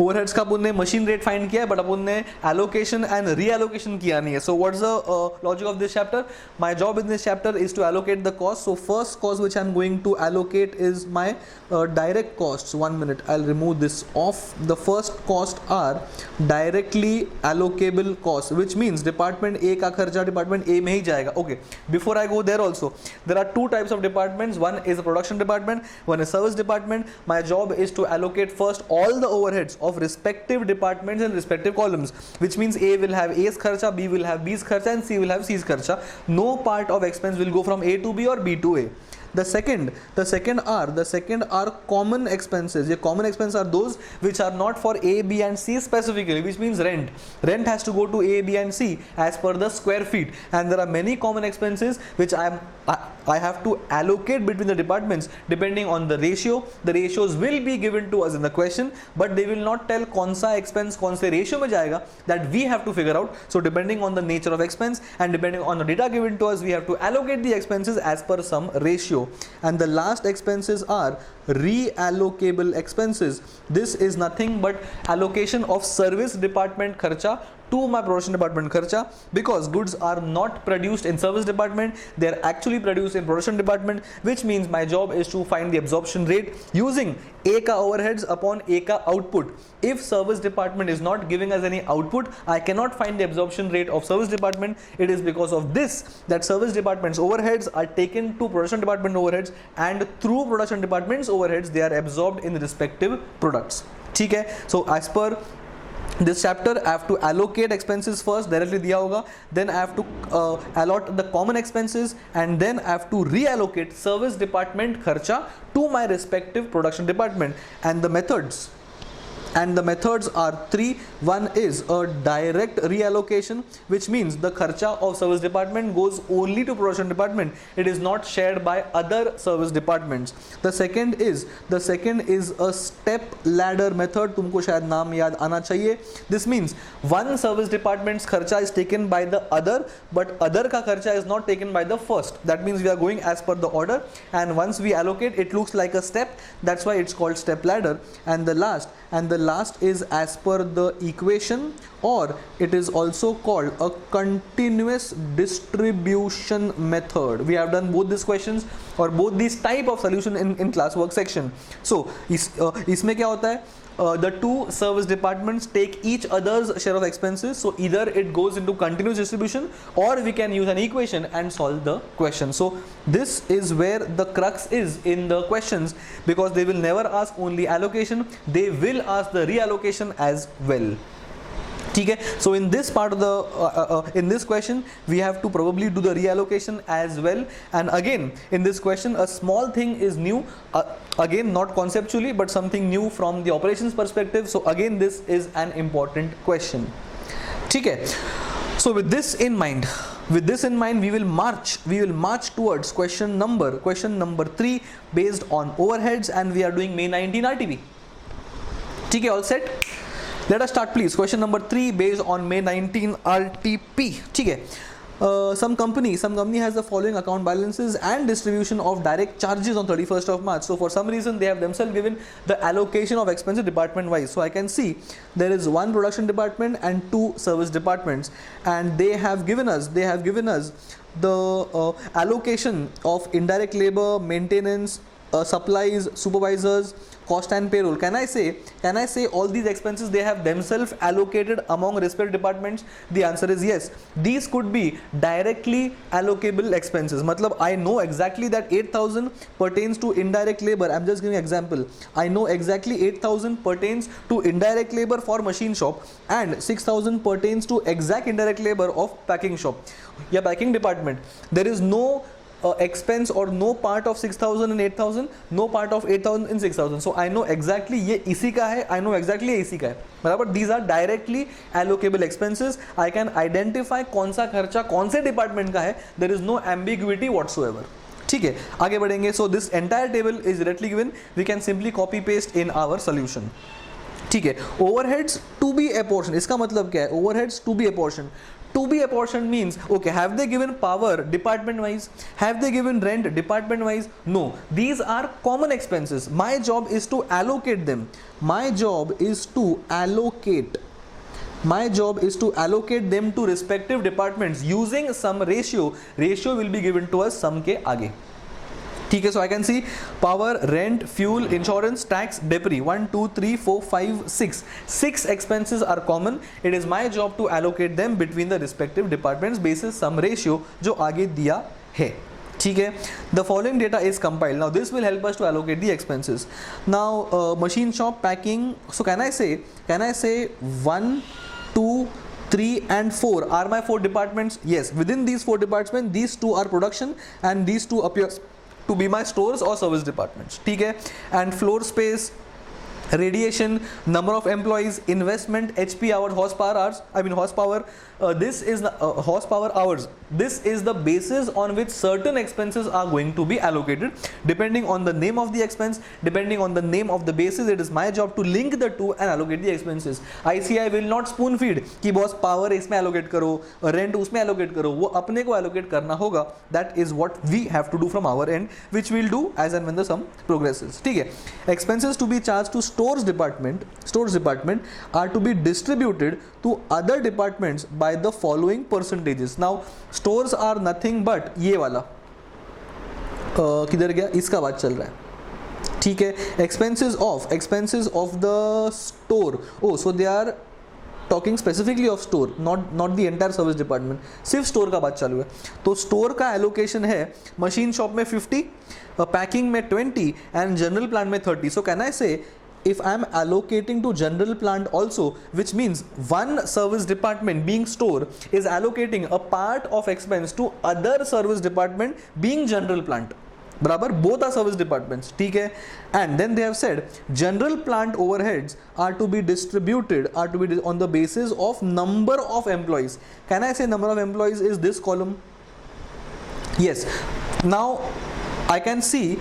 Overheads का अपन ने machine rate find किया है, but अपन ने allocation and reallocation किया नहीं है. So what is the logic of this chapter? My job in this chapter is to allocate the cost. So first cost which I am going to allocate is my direct costs. 1 minute, I'll remove this off. The first cost are directly allocable costs, which means department A का खर्चा department A में ही जाएगा. Okay, before I go there also, there are 2 types of departments. One is the production department, one is service department. My job is to allocate first all the overheads of respective departments and respective columns, which means A will have A's खर्चा, B will have B's खर्चा, and C will have C's खर्चा. No part of expense will go from A to B or B to A. The second are common expenses. The common expenses are those which are not for A, B and C specifically, which means rent. Rent has to go to A, B and C as per the square feet, and there are many common expenses which I have to allocate between the departments depending on the ratio. The ratios will be given to us in the question, but they will not tell कौन सा expense कौन से ratio में जाएगा. That we have to figure out. So depending on the nature of expense and depending on the data given to us, we have to allocate the expenses as per some ratio. And the last expenses are re-allocable expenses. This is nothing but allocation of service department kharcha to my production department kharcha, because goods are not produced in service department, they are actually produced in production department, which means my job is to find the absorption rate using A ka overheads upon A ka output. If service department is not giving us any output, I cannot find the absorption rate of service department. It is because of this that service department's overheads are taken to production department overheads, and through production department's overheads they are absorbed in the respective products. ठीक है? So as per this chapter, I have to allocate expenses first, directly दिया होगा, then I have to allot the common expenses, and then I have to reallocate service department kharcha to my respective production department. And the methods are 3. One is a direct reallocation, which means the kharcha of service department goes only to production department. It is not shared by other service departments. The second is a step ladder method. तुमको शायद नाम याद आना चाहिए. This means one service department's kharcha is taken by the other, but other का kharcha is not taken by the first. That means we are going as per the order, and once we allocate, it looks like a step. That's why it's called step ladder. And the last is as per the equation, or it is also called a continuous distribution method. We have done both these questions or both these type of solution in classwork section. So इसमें क्या होता है? the two service departments take each other's share of expenses. So either it goes into continuous distribution, or we can use an equation and solve the question. So this is where the crux is in the questions, because they will never ask only allocation, they will ask the reallocation as well. Okay, so in this part of the in this question we have to probably do the reallocation as well. And again in this question a small thing is new, again not conceptually but something new from the operations perspective. So again this is an important question. Okay, so with this in mind we will march towards question number 3 based on overheads, and we are doing May 19 RTP. Okay, all set? Let us start please. Question number 3 based on May 19 RTP. Okay. Some company has the following account balances and distribution of direct charges on 31st of March. So for some reason they have themselves given the allocation of expenses department wise. So I can see there is one production department and two service departments, and they have given us the allocation of indirect labor, maintenance, supplies, supervisors, cost and payroll. Can I say all these expenses they have themselves allocated among respective departments? The answer is yes. These could be directly allocable expenses. Matlab I know exactly that 8,000 pertains to indirect labor. I'm just giving an example. I know exactly 8,000 pertains to indirect labor for machine shop, and 6,000 pertains to exact indirect labor of packing shop. Yeah, packing department. There is no expense or no part of 6,000 and 8,000, no part of 8,000 and 6,000. So I know exactly ये इसी का है, I know exactly ये इसी का है. बराबर, these are directly allocable expenses. I can identify कौन सा खर्चा कौन से department का है. There is no ambiguity whatsoever. ठीक है, आगे बढ़ेंगे. So this entire table is directly given. We can simply copy paste in our solution. ठीक है, overheads to be apportioned. इसका मतलब क्या है? Overheads to be apportioned. To be apportioned means, okay, have they given power department wise? Have they given rent department wise? No, these are common expenses. My job is to allocate them. My job is to allocate them to respective departments using some ratio. Ratio will be given to us sum के आगे. ठीक है, so I can see power, rent, fuel, insurance, tax, debris. 1, 2, 3, 4, 5, 6. 6 expenses are common. It is my job to allocate them between the respective departments basis some ratio जो आगे दिया है. ठीक है, the following data is compiled. Now this will help us to allocate the expenses. Now machine shop, packing. So can I say 1, 2, 3 and 4 are my 4 departments? Yes, within these 4 departments, these 2 are production and these 2 appear to be my stores or service departments. ठीक है, and floor space, radiation, number of employees, investment, HP hours, horsepower. This is the horsepower hours. This is the basis on which certain expenses are going to be allocated depending on the name of the expense, depending on the name of the basis. It is my job to link the two and allocate the expenses. ICI will not spoon feed कि boss power इसमें allocate करो, rent उसमें allocate करो, वो अपने को allocate करना होगा. That is what we have to do from our end, which we'll do as and when the sum progresses. ठीक है, expenses to be charged to stores department are to be distributed to other departments by the following percentages. Now stores are nothing but ये वाला किधर गया, इसका बात चल रहा है. ठीक है, expenses of the store. Oh, so they are talking specifically of store, not the entire service department. सिर्फ store का बात चालू है. तो store का allocation है machine shop में 50, packing में 20 and general plant में 30. So can I say if I am allocating to general plant also, which means one service department being store is allocating a part of expense to other service department being general plant. बराबर, both are service departments. ठीक है, and then they have said general plant overheads are to be distributed on the basis of number of employees. Can I say number of employees is this column? Yes. Now I can see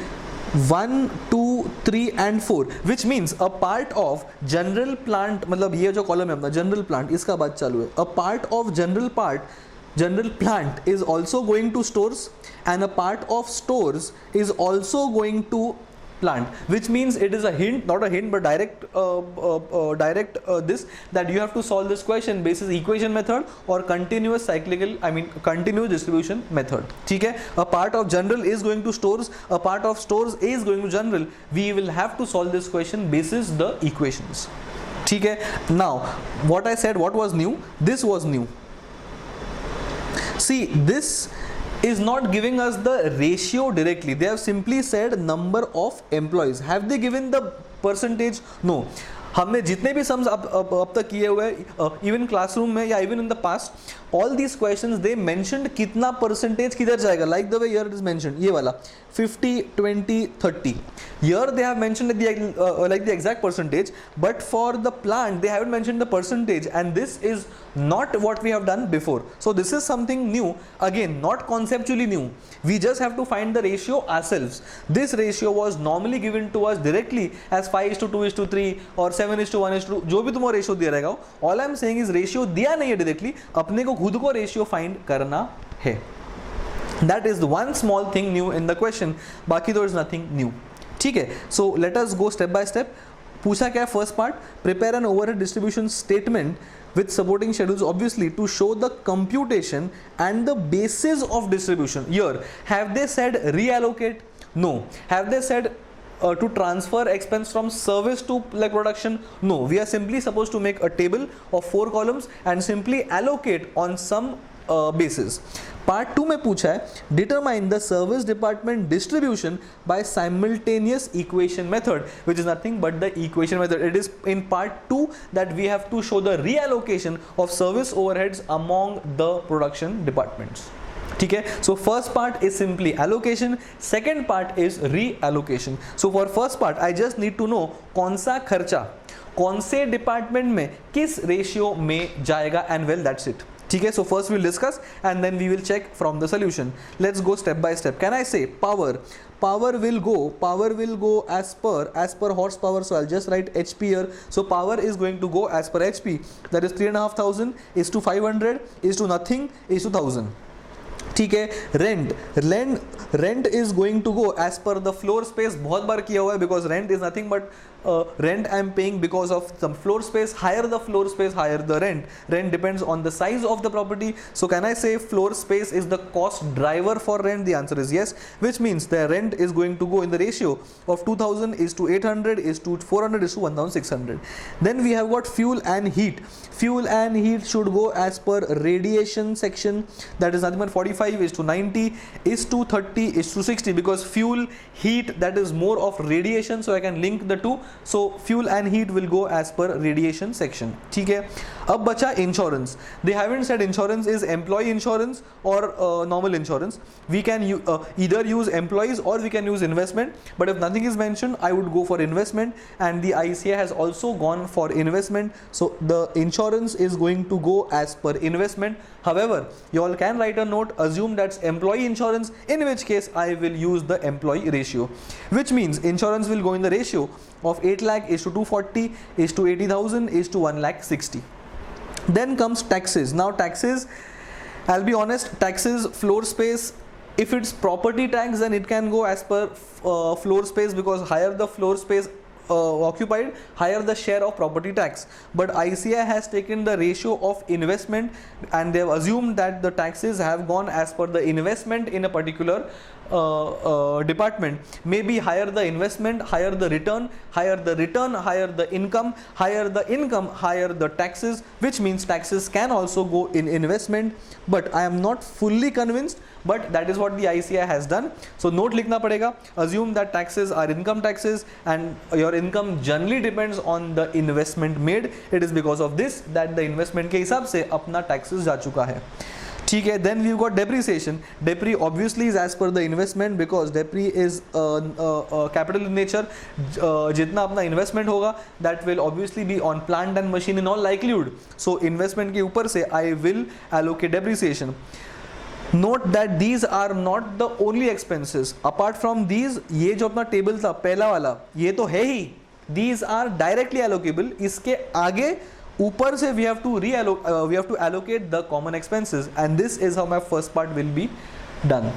1, 2, 3 and 4, which means a part of general plant, मतलब ये जो column है अपना general plant, इसका बात चालू है. A part of general plant is also going to stores, and a part of stores is also going to plant, which means it is a hint, not a hint, but direct this, that you have to solve this question basis equation method or continuous continuous distribution method. ठीक है, a part of general is going to stores, a part of stores is going to general. We will have to solve this question basis the equations. ठीक है, now what I said, what was new? This was new. See, this is not giving us the ratio directly. They have simply said number of employees. Have they given the percentage? No. हमने जितने भी sums अब तक किए हुए even classroom में या even in the past, all these questions they mentioned कितना परसेंटेज किधर जाएगा, like the way here it is mentioned, ये वाला 50 20 30. Here they have mentioned like the exact percentage, but for the plant they haven't mentioned the percentage, and this is not what we have done before. So this is something new, again not conceptually new. We just have to find the ratio ourselves. This ratio was normally given to us directly as 5:2:3 or 7:1:2, जो भी तुम्हारा ratio दिया रहेगा. All I am saying is ratio दिया नहीं है directly, अपने को खुद को रेशियो फाइंड करना है. That is the one small thing new in the question, बाकी तो is nothing new. ठीक है, so let us go step by step. पूछा क्या है first part, prepare an overhead distribution statement with supporting schedules, obviously to show the computation and the basis of distribution. Here have they said reallocate? No. Have they said to transfer expense from service to like production? No. We are simply supposed to make a table of 4 columns and simply allocate on some basis. Part 2 में पूछा है determine the service department distribution by simultaneous equation method, which is nothing but the equation method. It is in part 2 that we have to show the reallocation of service overheads among the production departments. ठीक है, so first part is simply allocation, second part is reallocation. So for first part I just need to know कौन सा खर्चा कौन से department में किस ratio में जाएगा, and well that's it. ठीक है, so first we'll discuss and then we will check from the solution. Let's go step by step. Can I say power will go as per horsepower, so I'll just write HP here. So power is going to go as per HP, that is 3,500 is to 500 is to nothing is to 1000. ठीक है, rent is going to go as per the floor space. बहुत बार किया हुआ है, because rent is nothing but rent I am paying because of some floor space. Higher the floor space, higher the rent. Rent depends on the size of the property. So can I say floor space is the cost driver for rent? The answer is yes, which means the rent is going to go in the ratio of 2000 is to 800 is to 400 is to 1600. Then we have got fuel and heat. Fuel and heat should go as per radiation section, that is nothing but 45 is to 90 is to 30 is to 60, because fuel heat that is more of radiation, so I can link the two. So fuel and heat will go as per radiation section. ठीक है, अब बचा insurance. They haven't said insurance is employee insurance or normal insurance. We can either use employees or we can use investment, but if nothing is mentioned I would go for investment, and the ICA has also gone for investment, so the insurance is going to go as per investment. However, you all can write a note, assume that's employee insurance, in which case I will use the employee ratio, which means insurance will go in the ratio of 8 lakh is to 240 is to 80,000 is to 1,60,000. Then comes taxes. Now taxes, I'll be honest, taxes floor space, if it's property tax then it can go as per floor space, because higher the floor space occupied, higher the share of property tax. But ICA has taken the ratio of investment and they have assumed that the taxes have gone as per the investment in a particular department. Maybe higher the investment, higher the return, higher the income, higher the taxes, which means taxes can also go in investment, but I am not fully convinced, but that is what the ICA has done. So note लिखना पड़ेगा, assume that taxes are income taxes and your income generally depends on the investment made. It is because of this that the investment के हिसाब से अपना taxes जा चुका है. ठीक है, then we've got depreciation. Depre obviously is as per the investment, because depre is capital in nature. जितना अपना investment होगा that will obviously be on plant and machine in all likelihood. So investment के ऊपर से I will allocate depreciation. Note that these are not the only expenses. Apart from these, ये जो अपना table था पहला वाला, ये तो है ही. These are directly allocable. इसके आगे ऊपर से we have to allocate the common expenses, and this is how my first part will be done.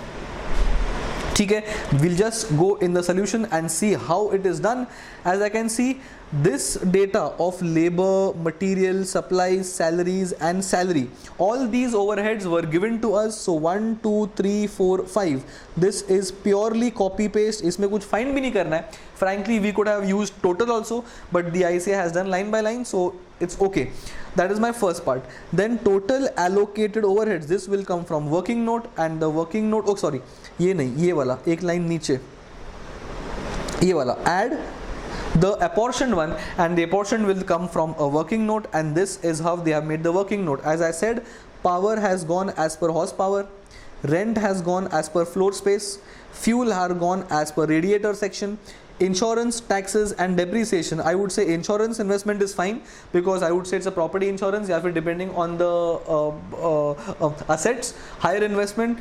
ठीक है, we'll just go in the solution and see how it is done. As I can see, this data of labor, material, supplies, salaries and salary, all these overheads were given to us. So 1 2 3 4 5, this is purely copy paste, इसमें कुछ find भी नहीं करना है. Frankly, we could have used total also, but the ICA has done line by line, so it's okay. That is my first part. Then total allocated overheads, this will come from working note, and the working note, oh sorry, ये नहीं, ये वाला एक line नीचे, ये वाला add the apportioned one, and the apportioned will come from a working note, and this is how they have made the working note. As I said, power has gone as per horsepower, rent has gone as per floor space, fuel have gone as per radiator section, insurance, taxes and depreciation. I would say insurance investment is fine, because I would say it's a property insurance, या फिर depending on the assets. Higher investment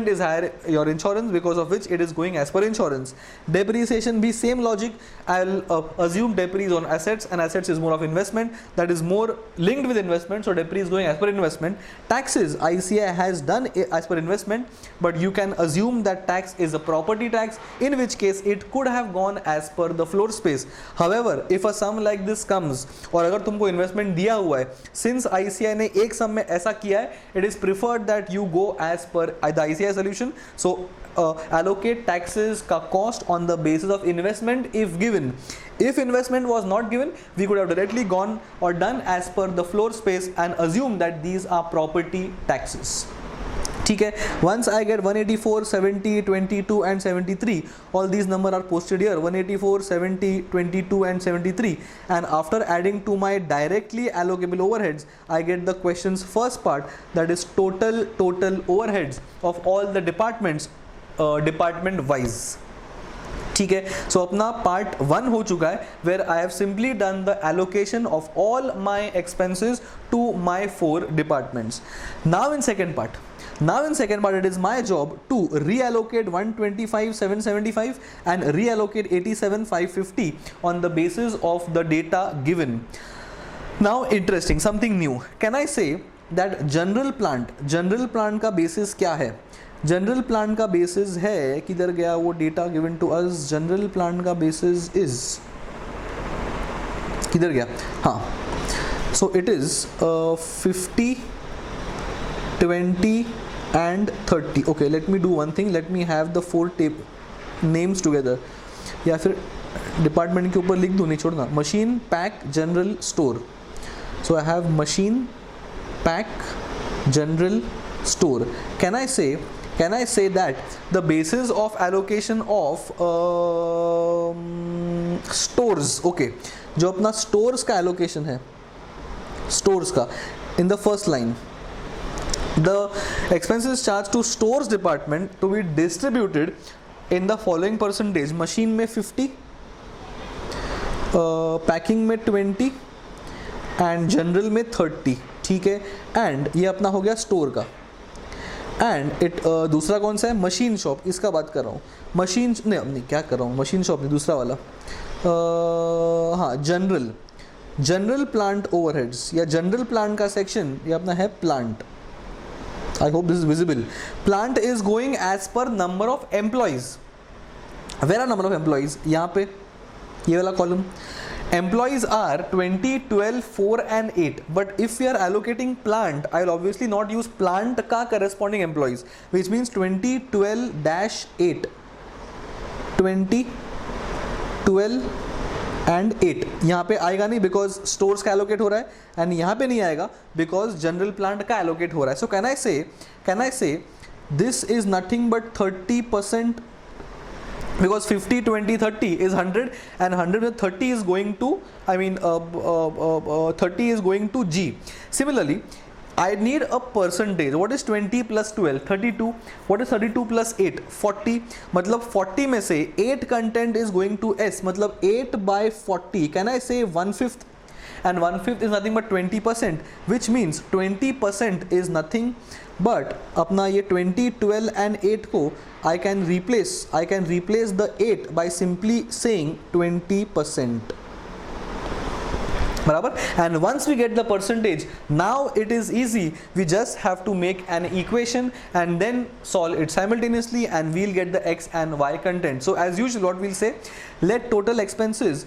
is higher your insurance, because of which it is going as per insurance. Depreciation be same logic. I'll assume depre is on assets, and assets is more of investment, that is more linked with investment, so depre is going as per investment. Taxes, ICI has done as per investment, but you can assume that tax is a property tax, in which case it could have gone as per the floor space. However, if a sum like this comes, और अगर तुमको investment दिया हुआ है, since ICI ने एक sum में ऐसा किया है, it is preferred that you go as per the ICI solution. So allocate taxes का cost on the basis of investment if given. If investment was not given, we could have directly gone or done as per the floor space and assume that these are property taxes. ठीक है, once I get 184, 70, 22 and 73, all these numbers are posted here, 184, 70, 22 and 73, and after adding to my directly allocable overheads, I get the question's first part, that is total overheads of all the departments, department wise. ठीक है, so अपना part 1 हो चुका है, where I have simply done the allocation of all my expenses to my 4 departments. Now in second part, it is my job to reallocate 125,775 and reallocate 87,550 on the basis of the data given. Now interesting, something new. Can I say that general plant का basis क्या है? General plan का basis है, किधर गया वो data given to us? General plan का basis is, किधर गया? हाँ, so it is 50, 20 and 30. Okay, let me do one thing, let me have the 4 names together, या फिर डिपार्टमेंट के ऊपर लिख दूँ, नहीं छोड़ना. Machine, pack, general, store. So I have machine, pack, general, store. Can I say that the basis of allocation of stores, okay, जो अपना stores का allocation है, stores का, in the first line, the expenses charged to stores department to be distributed in the following percentage: machine में 50, packing में 20 and general में 30. ठीक है, and ये अपना हो गया store का. एंड इट दूसरा कौन सा है? मशीन शॉप, इसका बात कर रहा हूँ. मशीन नहीं क्या कर रहा हूँ, मशीन शॉप नहीं, दूसरा वाला. हाँ, जनरल प्लांट ओवरहेड्स या जनरल प्लांट का सेक्शन ये अपना है plant. I hope this is visible. Plant is going as per number of employees. Where are number of employees? यहाँ पे ये वाला column. Employees are 20, 12, 4 and 8, but if we are allocating plant, I will obviously not use plant का corresponding employees, which means 20, 12-8, 20, 12 and 8. यहाँ पे आएगा नहीं because stores का allocate हो रहा है, and यहाँ पे नहीं आएगा because general plant का allocate हो रहा है. So can I say this is nothing but 30%, because 50, 20, 30 is 100, and 100 with 30 is going to, 30 is going to G. Similarly, I need a percentage. What is 20 plus 12? 32. What is 32 plus 8? 40. मतलब 40 में से 8 content is going to S, मतलब 8 by 40. Can I say 1/5? And 1/5 is nothing but 20%, which means 20% is nothing but अपना ये 20, 12 and 8 को I can replace the 8 by simply saying 20%. बराबर. And once we get the percentage, now it is easy. We just have to make an equation and then solve it simultaneously, and we'll get the x and y content. So as usual, what we'll say, let total expenses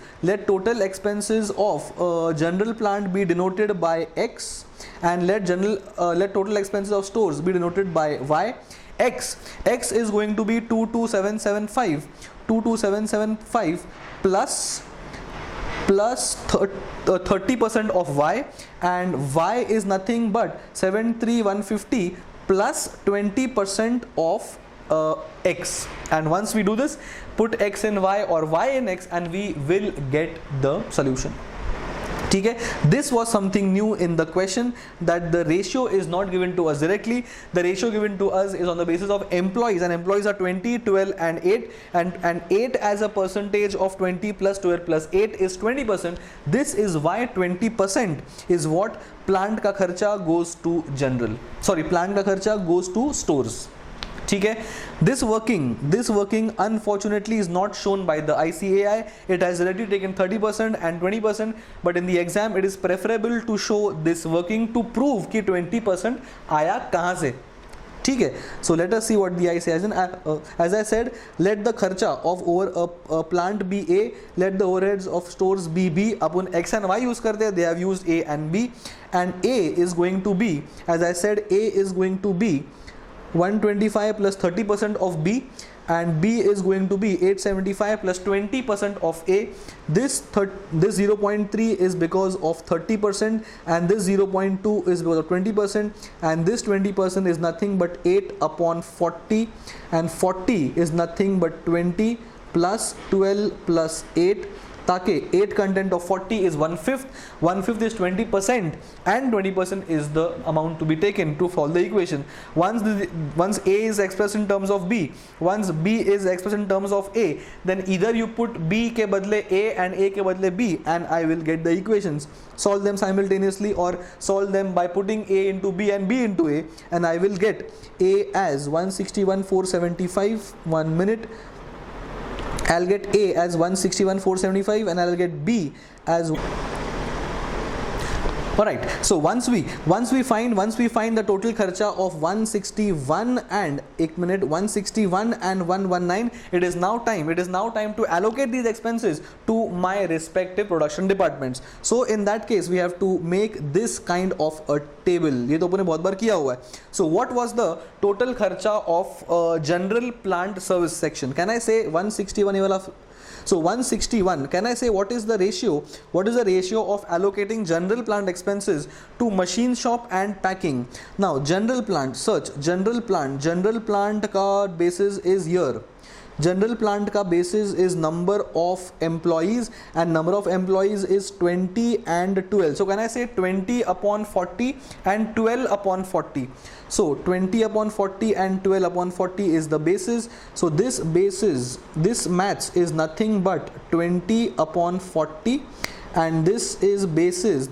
of general plant be denoted by x, and let total expenses of stores be denoted by y. X is going to be 22775 plus 30% of y, and y is nothing but 73150 plus 20% of x. And once we do this, put x in y or y in x, and we will get the solution. Okay? This was something new in the question, that the ratio is not given to us directly. The ratio given to us is on the basis of employees, and employees are 20, 12 and 8, and 8 as a percentage of 20 plus 12 plus 8 is 20%. This is why 20% is what plant ka kharcha goes to plant ka kharcha goes to stores. ठीक है. This working unfortunately is not shown by the ICAI. It has already taken 30% and 20%, but in the exam it is preferable to show this working to prove कि 20% आया कहाँ से. ठीक है. So let us see what the ICAI has. As I said, let the kharcha of over a plant be A, let the overheads of stores be B. Upon X and Y use करते हैं, they have used A and B, and A is going to be, as I said, A is going to be 125 plus 30% of B, and B is going to be 875 plus 20% of A. This 0.3 is because of 30%, and this 0.2 is because of 20%, and this 20% is nothing but 8 upon 40, and 40 is nothing but 20 plus 12 plus 8. ताकि 8 content of 40 is 1/5, 1/5 is 20%, and 20% is the amount to be taken to solve the equation. Once A is expressed in terms of B, once B is expressed in terms of A, then either you put B के बदले A and A के बदले B, and I will get the equations. Solve them simultaneously, or solve them by putting A into B and B into A, and I will get A as 161,475. 1 minute. I'll get A as 161,475, and I'll get B as. Alright, so once we find the total kharcha of 161 and 161 and 119, it is now time to allocate these expenses to my respective production departments. So in that case, we have to make this kind of a table. ये तो अपने बहुत बार किया हुआ है. So what was the total kharcha of general plant service section? Can I say 161 ये वाला? So 161, can I say what is the ratio? What is the ratio of allocating general plant expenses to machine shop and packing? Now general plant, search general plant का basis is here. General plant का basis is number of employees, and number of employees is 20 and 12. So can I say 20 upon 40 and 12 upon 40? So 20 upon 40 and 12 upon 40 is the basis. So this maths is nothing but 20 upon 40, and this is basis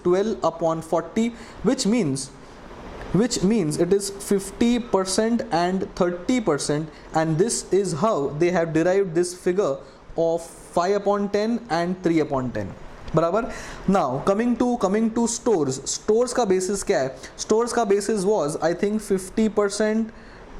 12 upon 40, which means it is 50% and 30%, and this is how they have derived this figure of 5 upon 10 and 3 upon 10. बराबर. Now coming to stores का basis क्या है? Stores का basis was I think 50%,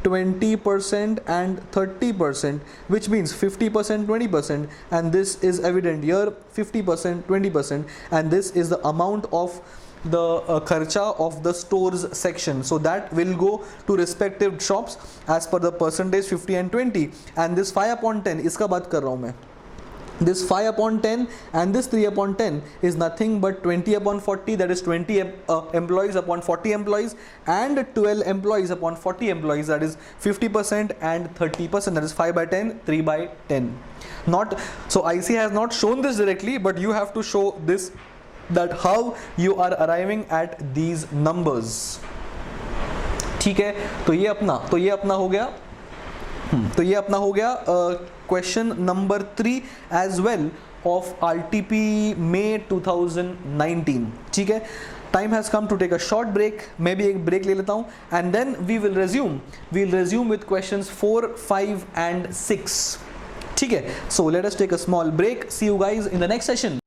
20% and 30%, which means 50%, 20%, and this is evident here, 50%, 20%, and this is the amount of the kharcha of the stores section. So that will go to respective shops as per the percentage 50 and 20, and this 5 upon 10 इसका बात कर रहा हूँ मैं. This 5 upon 10 and this 3 upon 10 is nothing but 20 upon 40, that is 20 employees upon 40 employees, and 12 employees upon 40 employees, that is 50% and 30%, that is 5 by 10, 3 by 10. So IC has not shown this directly, but you have to show this, that how you are arriving at these numbers. ठीक है. तो ये अपना हो गया question number 3 as well of RTP May 2019. ठीक है. Time has come to take a short break. मैं भी एक break ले लेता हूँ, and then we will resume with questions 4, 5 and 6. ठीक है. So let us take a small break. See you guys in the next session.